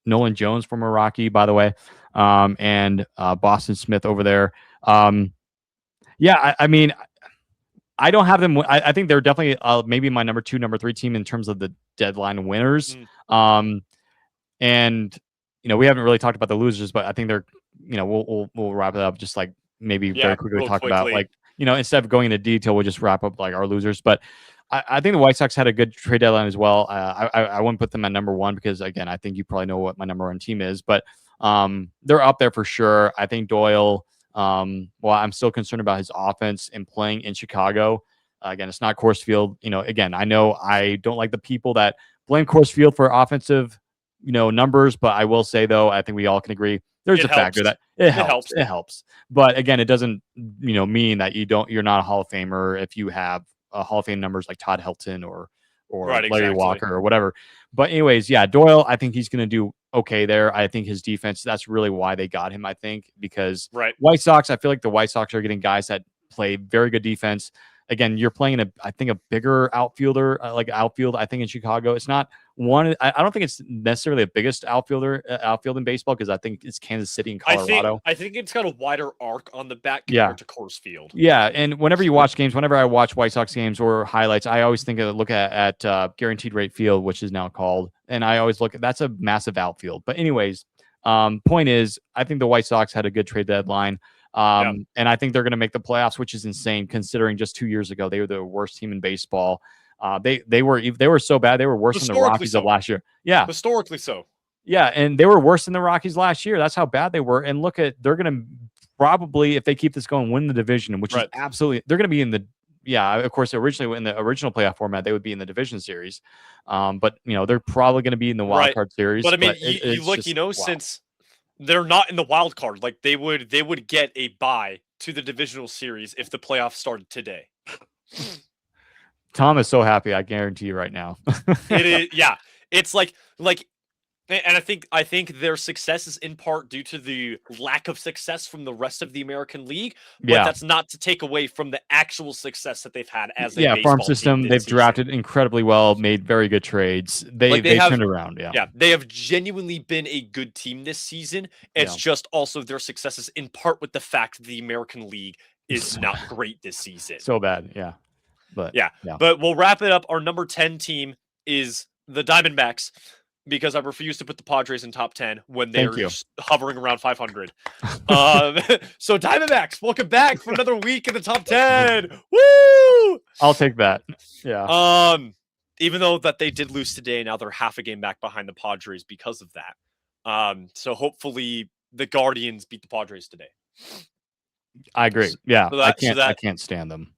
Nolan Jones from a Rocky, by the way, and Boston Smith over there. Yeah, I mean, I don't have them. I think they're definitely maybe my number 2, number 3 team in terms of the deadline winners. Mm, And we haven't really talked about the losers, but I think they're we'll wrap it up just like maybe very yeah, quickly real talk about quickly. like instead of going into detail, we'll just wrap up like our losers. But I think the White Sox had a good trade deadline as well. I wouldn't put them at number 1 because again I think you probably know what my number 1 team is, but they're up there for sure. I think Doyle. Well, I'm still concerned about his offense and playing in Chicago. Again, it's not Coors Field. Again, I know I don't like the people that blame Coors Field for offensive, numbers, but I will say though, I think we all can agree there's It a factor helps. that it It helps. helps. It helps. But again, it doesn't, mean that you're not a Hall of Famer if you have Hall of Fame numbers like Todd Helton or Right, Larry exactly. Walker or whatever. But anyways, yeah, Doyle, I think he's going to do okay there. I think his defense, that's really why they got him, I think, because Right. White Sox, I feel like the White Sox are getting guys that play very good defense. Again, you're playing I think a bigger outfielder, like outfield. I think in Chicago, it's not one. I don't think it's necessarily the biggest outfield in baseball because I think it's Kansas City and I think Colorado. I think it's got a wider arc on the back Yeah, compared to Coors Field. yeah, and whenever you watch games, whenever I watch White Sox games or highlights, I always look at Guaranteed Rate Field, which is now called, and I always look at that's a massive outfield. But anyways, point is, I think the White Sox had a good trade deadline, Yeah. and I think they're going to make the playoffs, which is insane considering just 2 years ago they were the worst team in baseball. They were so bad they were worse than the Historically Rockies of so. last year. Yeah, Historically so. yeah, and they were worse than the Rockies last year. That's how bad they were. And look they're going to probably, if they keep this going, win the division, which is Right. absolutely, they're going to be in the, yeah, of course, originally in the original playoff format, they would be in the division series. But, they're probably going to be in the wild Right. card series, But I mean, but you it's look, just, wow. since they're not in the wild card, like they would get a bye to the divisional series if the playoffs started today. Tom is so happy. I guarantee you right now. It is, yeah. It's like And I think their success is in part due to the lack of success from the rest of the American League, but Yeah. that's not to take away from the actual success that they've had as a Yeah, farm baseball team system, this they've season. drafted incredibly well, made very good trades. They Like they they have turned around, yeah. Yeah, they have genuinely been a good team this season. It's Yeah. just also their successes in part with the fact that the American League is So not great this season. so bad, yeah. But Yeah, yeah. but we'll wrap it up. Our number 10 team is the Diamondbacks because I refuse to put the Padres in top 10 when Thank they're you. hovering around 500. So Diamondbacks, welcome back for another week in the top 10. Woo! I'll take that. Yeah. Um, Even though that they did lose today, now they're half a game back behind the Padres because of that. So hopefully the Guardians beat the Padres today. I agree. Yeah, So I that so can't I that can't stand them.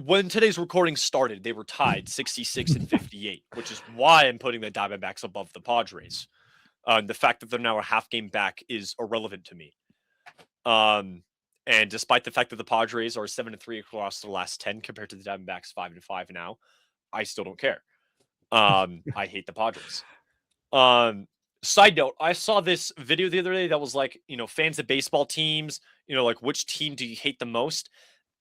when today's recording started, they were tied 66 and 58, which is why I'm putting the Diamondbacks above the Padres. The fact that they're now a half game back is irrelevant to me. And despite the fact that the Padres are 7-3 across the last 10 compared to the Diamondbacks 5-5 now, I still don't care. I hate the Padres. Side note, I saw this video the other day that was like, fans of baseball teams, like which team do you hate the most?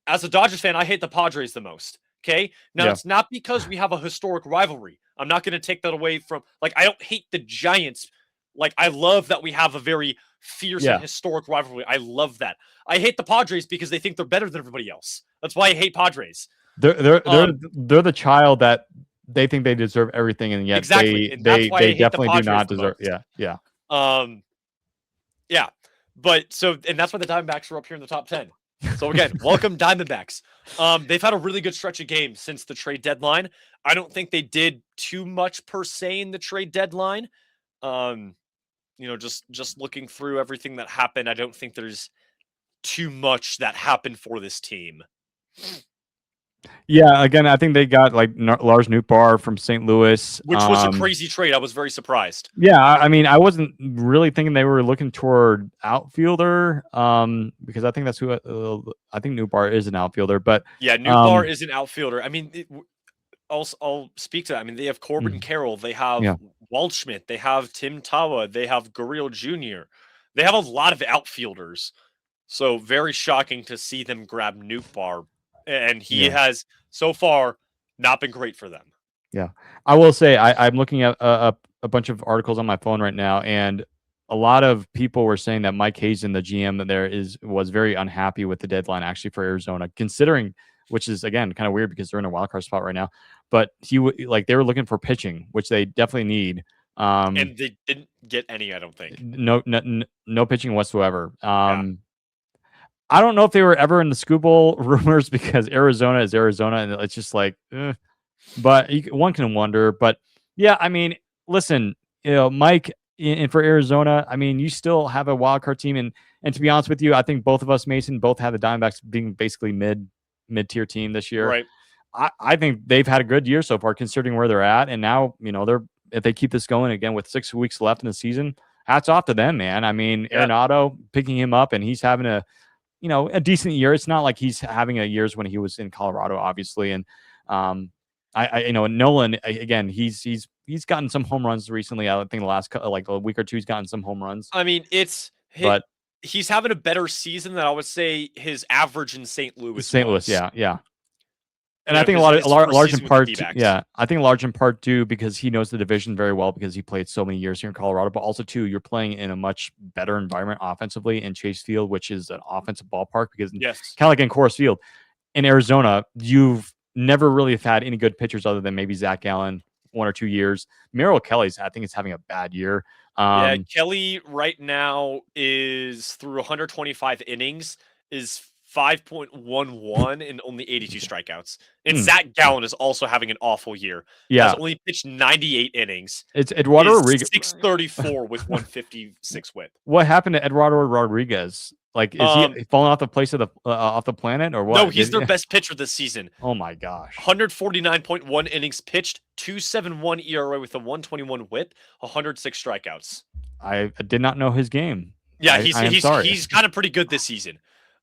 As a Dodgers fan, I hate the Padres the most. Okay. Now, Yeah. it's not because we have a historic rivalry. I'm not going to take that away from, like, I don't hate the Giants. Like, I love that we have a very fierce Yeah. and historic rivalry. I love that. I hate the Padres because they think they're better than everybody else. That's why I hate Padres. They're the child that they think they deserve everything, and yet Exactly. they And that's they why I they hate the definitely do Padres not the deserve. most. Yeah. Um, yeah. And that's why the Diamondbacks are up here in the top 10. So again, welcome Diamondbacks. They've had a really good stretch of games since the trade deadline. I don't think they did too much per se in the trade deadline. Just looking through everything that happened, I don't think there's too much that happened for this team. Yeah, again, I think they got like Lars Nootbaar from St. Louis, Which was a crazy trade. I was very surprised. Yeah, I mean, I wasn't really thinking they were looking toward outfielder, because I think that's who I think Nootbaar is an outfielder, but Yeah, Nootbaar is an outfielder. I mean, I'll speak to that. I mean, they have Corbin Carroll, they have Yeah. Waldschmidt, they have Tim Tawa, they have Gurriel Jr. They have a lot of outfielders. So very shocking to see them grab Nootbaar. And he has so far not been great for them. Yeah, I will say I'm looking at a bunch of articles on my phone right now, and a lot of people were saying that Mike Hazen, the GM there, was very unhappy with the deadline actually for Arizona, considering, which is again kind of weird because they're in a wild card spot right now. But they were looking for pitching, which they definitely need. And they didn't get any, I don't think. No pitching whatsoever. I don't know if they were ever in the Scoop Bowl rumors because Arizona is Arizona, and it's just like, but one can wonder. But yeah, I mean, listen, Mike, and for Arizona, I mean, you still have a wild card team, and to be honest with you, I think both of us, Mason, both have the Diamondbacks being basically mid-tier team this year. Right. I think they've had a good year so far considering where they're at, and now if they keep this going again with 6 weeks left in the season, hats off to them, man. I mean, Arenado picking him up, and he's having a decent year. It's not like he's having a years when he was in Colorado, obviously. And Nolan, again, he's gotten some home runs recently. I think the last like a week or two, he's gotten some home runs. I mean, he's having a better season than I would say his average in St. Louis. St. Louis, yeah. And Yeah, I think because large in part, D-backs. I think large in part due because he knows the division very well because he played so many years here in Colorado, but also too, you're playing in a much better environment offensively in Chase Field, which is an offensive ballpark because kind of like in Coors Field in Arizona, you've never really had any good pitchers other than maybe Zach Gallen 1 or 2 years. Merrill Kelly's, I think, is having a bad year. Kelly right now is through 125 innings is 5.11 and only 82 strikeouts. And Zach Gallen is also having an awful year. Yeah. Has only pitched 98 innings. It's Eduardo Rodriguez. 634 with 156 whip. What happened to Eduardo Rodriguez? Like, is he falling off the place of the off the planet or what? No, he's their best pitcher this season. Oh my gosh. 149.1 innings pitched, 2.71 ERA with a 121 whip, 106 strikeouts. I did not know his game. Yeah, he's kind of pretty good this season.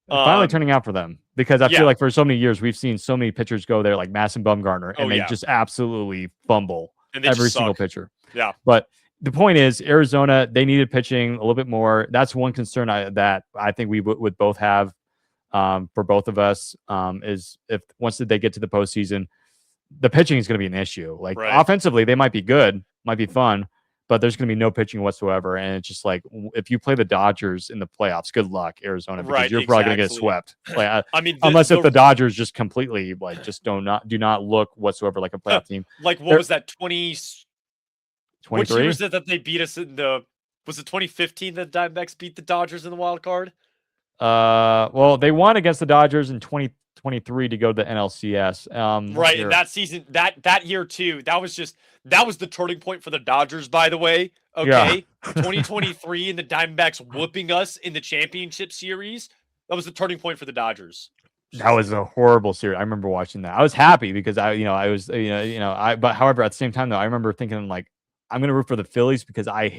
Finally turning out for them because I feel like for so many years we've seen so many pitchers go there like Madison Bumgarner and they just absolutely fumble every single pitcher. Yeah. But the point is, Arizona, they needed pitching a little bit more. That's one concern that I think we would both have, for both of us, is if once they get to the postseason, the pitching is going to be an issue. Like Right. offensively, they might be good, might be fun, but there's going to be no pitching whatsoever. And it's just like, if you play the Dodgers in the playoffs, good luck, Arizona, because Right, you're probably going to get exactly. swept. Like, I mean, unless if the the Dodgers just completely like just do not look whatsoever like a playoff team. like what They're was that 20 which year 23. was it that they beat us in the was it 2015 that Diamondbacks beat the Dodgers in the wild card? Well, they won against the Dodgers in 2023 to go to the NLCS. What Right, and year? that season that year too, that was the turning point for the Dodgers, by the way. Yeah. Okay. 2023 and the Diamondbacks whooping us in the championship series. That was the turning point for the Dodgers. That was a horrible series. I remember watching that. I was happy because I was, but however, at the same time though, I remember thinking like, I'm going to root for the Phillies because I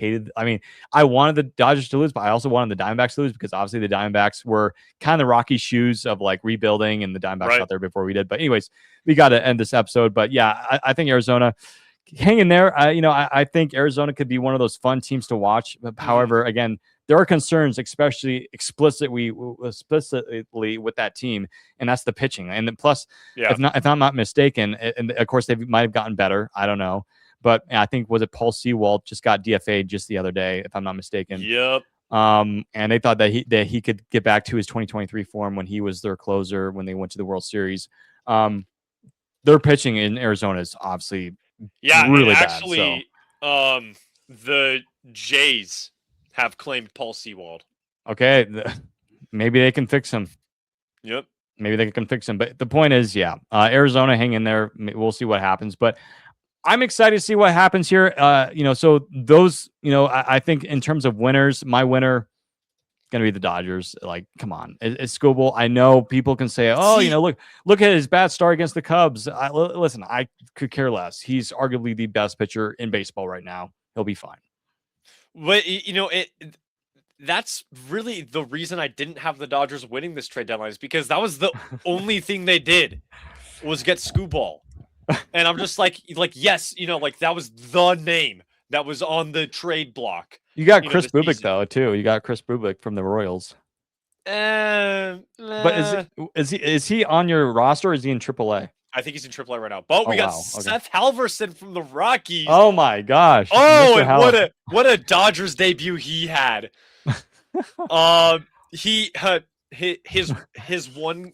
wanted the Dodgers to lose, but I also wanted the Diamondbacks to lose because obviously the Diamondbacks were kind of the rocky shoes of like rebuilding, and the Diamondbacks Right. got there before we did. But anyways, we got to end this episode. But yeah, I think Arizona, hang in there. I think Arizona could be one of those fun teams to watch. Mhm. However, again, there are concerns, especially explicitly with that team, and that's the pitching. And then plus, Yeah. if I'm not mistaken, and of course they might have gotten better. I don't know, but I think was it Paul Sewald just got DFA'd just the other day, if I'm not mistaken. Yep. And they thought that he could get back to his 2023 form when he was their closer when they went to the World Series. Their pitching in Arizona is obviously Yeah, and really bad. So actually, the Jays have claimed Paul Sewald. okay, maybe they can fix him. Yep. Maybe they can fix him. But the point is, yeah, Arizona, hang in there. We'll see what happens. But I'm excited to see what happens here. So those, I think in terms of winners, my winner going to be the Dodgers. Like, come on, it's Scobel. I know people can say, oh, See, look at his bad start against the Cubs. Listen, I could care less. He's arguably the best pitcher in baseball right now. He'll be fine. but that's really the reason I didn't have the Dodgers winning this trade deadline is because that was the only thing they did was get Scooball. And I'm just like yes, like that was the name that was on the trade block. You got Chris This Bubik season. though too. You got Chris Bubik from the Royals. But is he on your roster or is he in AAA? I think he's in AAA right now. But we got Seth Halverson from the Rockies. Oh my gosh. Oh, Mr. and what a Dodgers debut he had. He his one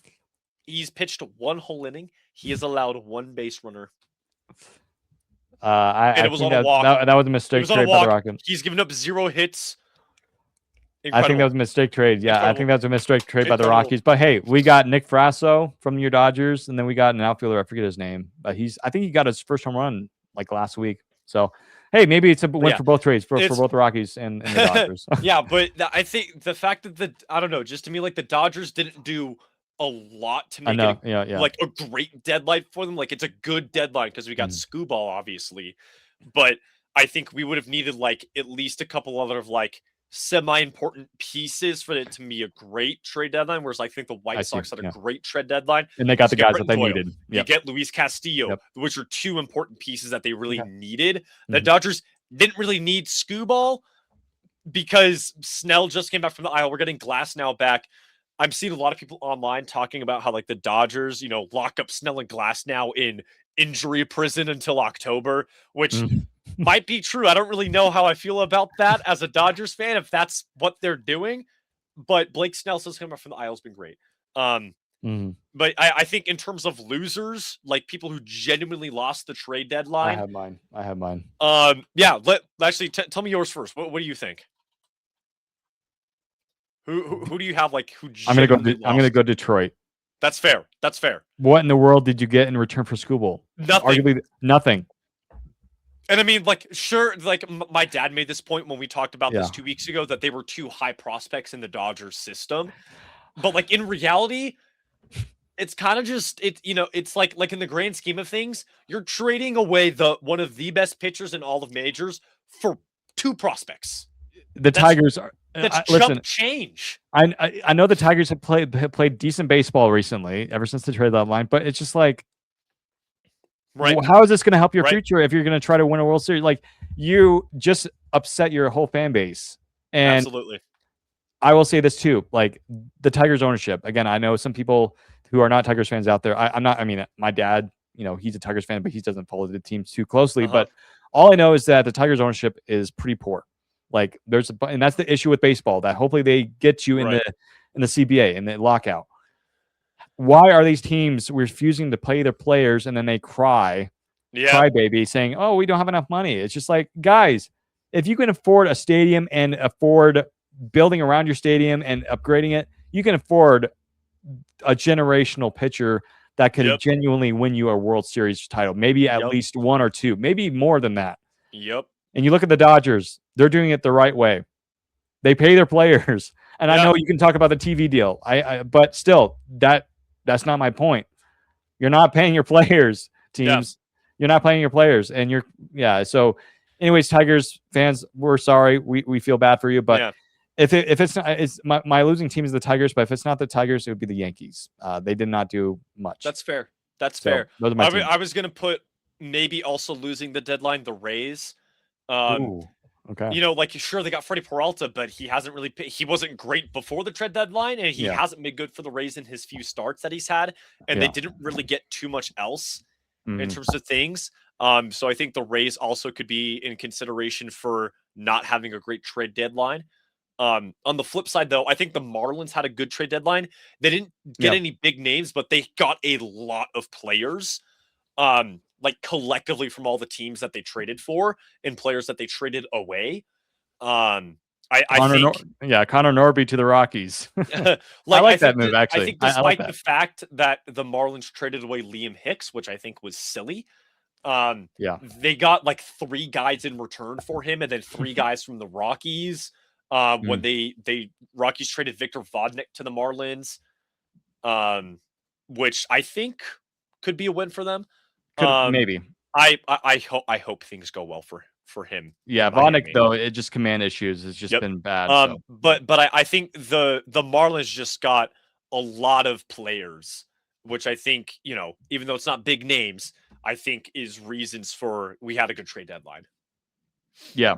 he's pitched one whole inning. He has allowed one base runner. And it was on a walk. That was a mistake trade by the Rockies. He's given up 0 hits. Incredible. I think that was a mistake trade. Yeah, I think that was a mistake trade by the Rockies. But hey, we got Nick Frasso from your Dodgers, and then we got an outfielder. I forget his name, but I think he got his first home run like last week. So hey, maybe it's a win for both trades for both the Rockies and the Dodgers. Yeah, but I think the fact that I don't know, just to me, like the Dodgers didn't do a lot to make it like a great deadline for them. Like it's a good deadline because we got Scooball, obviously, but I think we would have needed like at least a couple other of like semi-important pieces for it to be a great trade deadline. Whereas I think the White Sox had a great trade deadline, and they got the guys that they needed. You get Luis Castillo, which are two important pieces that they really needed. The Dodgers didn't really need Scooball because Snell just came back from the IL. We're getting Glass now back. I'm seeing a lot of people online talking about how like the Dodgers, lock up Snell and Glass now in injury prison until October, which might be true. I don't really know how I feel about that as a Dodgers fan, if that's what they're doing. But Blake Snell says coming back from the IL has been great. But I think in terms of losers, like people who genuinely lost the trade deadline. I have mine. Yeah. Actually tell me yours first. What do you think? Who do you have like who? I'm gonna go Detroit. That's fair. What in the world did you get in return for Scooball? Nothing. Arguably nothing. And I mean, like, sure, like my dad made this point when we talked about this 2 weeks ago that they were two high prospects in the Dodgers system, but like in reality, it's kind of just it's like in the grand scheme of things, you're trading away one of the best pitchers in all of majors for two prospects. Tigers are. Listen, change. I know the Tigers have played decent baseball recently, ever since the trade deadline, but it's just like Right. How is this going to help your Right. future if you're going to try to win a World Series? Like, you just upset your whole fan base. And Absolutely. I will say this too, like the Tigers ownership. Again, I know some people who are not Tigers fans out there. I'm not. I mean, my dad, he's a Tigers fan, but he doesn't follow the teams too closely. Uh-huh. But all I know is that the Tigers ownership is pretty poor. Like, and that's the issue with baseball. That hopefully they get you in Right. the CBA in the lockout. Why are these teams refusing to pay their players and then they Yep. crybaby, saying, "Oh, we don't have enough money"? It's just like, guys, if you can afford a stadium and afford building around your stadium and upgrading it, you can afford a generational pitcher that could Yep. genuinely win you a World Series title, maybe at Yep. least one or two, maybe more than that. Yep. And you look at the Dodgers; they're doing it the right way. They pay their players, and I Yeah. know you can talk about the TV deal. But still, that's not my point. You're not paying your players, Yeah. teams. You're not paying your players, and So, anyways, Tigers fans, we're sorry. We feel bad for you, but Yeah. if it's not, it's my losing team is the Tigers. But if it's not the Tigers, it would be the Yankees. They did not do much. That's fair. That's So fair. those are my I teams. was gonna put maybe also losing the deadline, the Rays. Um, Ooh, okay, like sure they got Freddie Peralta, but he hasn't really he wasn't great before the trade deadline, and he yeah, hasn't been good for the Rays in his few starts that he's had, and they yeah, didn't really get too much else in mhm. terms of things. So I think the Rays also could be in consideration for not having a great trade deadline. On the flip side, though, I think the Marlins had a good trade deadline. They didn't get Yeah, any big names, but they got a lot of players, like collectively from all the teams that they traded for and players that they traded away. I think Connor Norby to the Rockies. I like like that move I actually. think I like despite the that. fact that the Marlins traded away Liam Hicks, which I think was silly, Yeah. they got like 3 guys in return for him, and then 3 guys from the Rockies. When Mm. they Rockies traded Victor Vodnik to the Marlins, um, which I think could be a win for them. Could Um, maybe. I hope things go well for him in Yeah, Vonnik Miami. though, it just command issues. It's just Yep. been bad. So But I think the Marlins just got a lot of players, which I think, even though it's not big names, I think is reasons for we had a good trade deadline. yeah.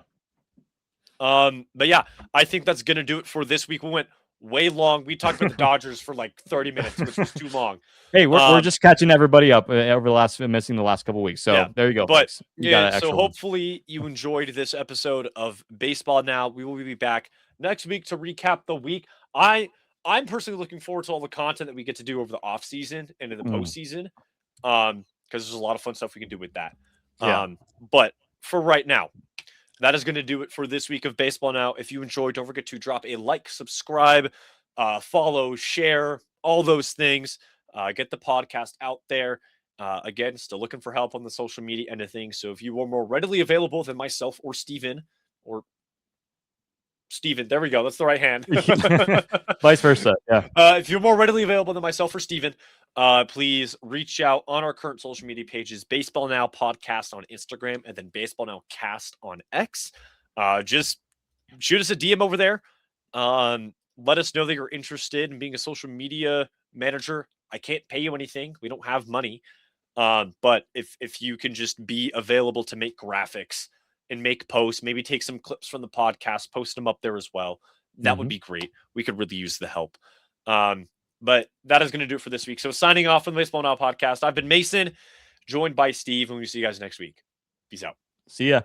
But yeah, I think that's gonna do it for this week. We went way long. We talked about the Dodgers for like 30 minutes, which was too long. Hey, we're Um, just catching everybody up over the missing the last couple weeks. yeah, So there you go, but folks. You got yeah, an so extra one. hopefully you enjoyed this episode of Baseball Now. We will be back next week to recap the week. I'm personally looking forward to all the content that we get to do over the off season and in the Mm, postseason. Because there's a lot of fun stuff we can do with that. yeah. But for right now, that is going to do it for this week of Baseball Now. If you enjoyed, don't forget to drop a like, subscribe, follow, share, all those things. Get the podcast out there. Again, still looking for help on the social media end of things. So if you are more readily available than myself or Steven, there we go. That's the right hand. Vice versa. Yeah. If you're more readily available than myself or Steven, please reach out on our current social media pages, Baseball Now Podcast on Instagram, and then Baseball Now Cast on X. Just shoot us a DM over there. Let us know that you're interested in being a social media manager. I can't pay you anything. We don't have money. But if you can just be available to make graphics and make posts, maybe take some clips from the podcast, post them up there as well. That would Hmm. be great. We could really use the help. But that is going to do it for this week. So signing off from the Baseball Now podcast, I've been Mason, joined by Steve, and we'll see you guys next week. Peace out. See ya.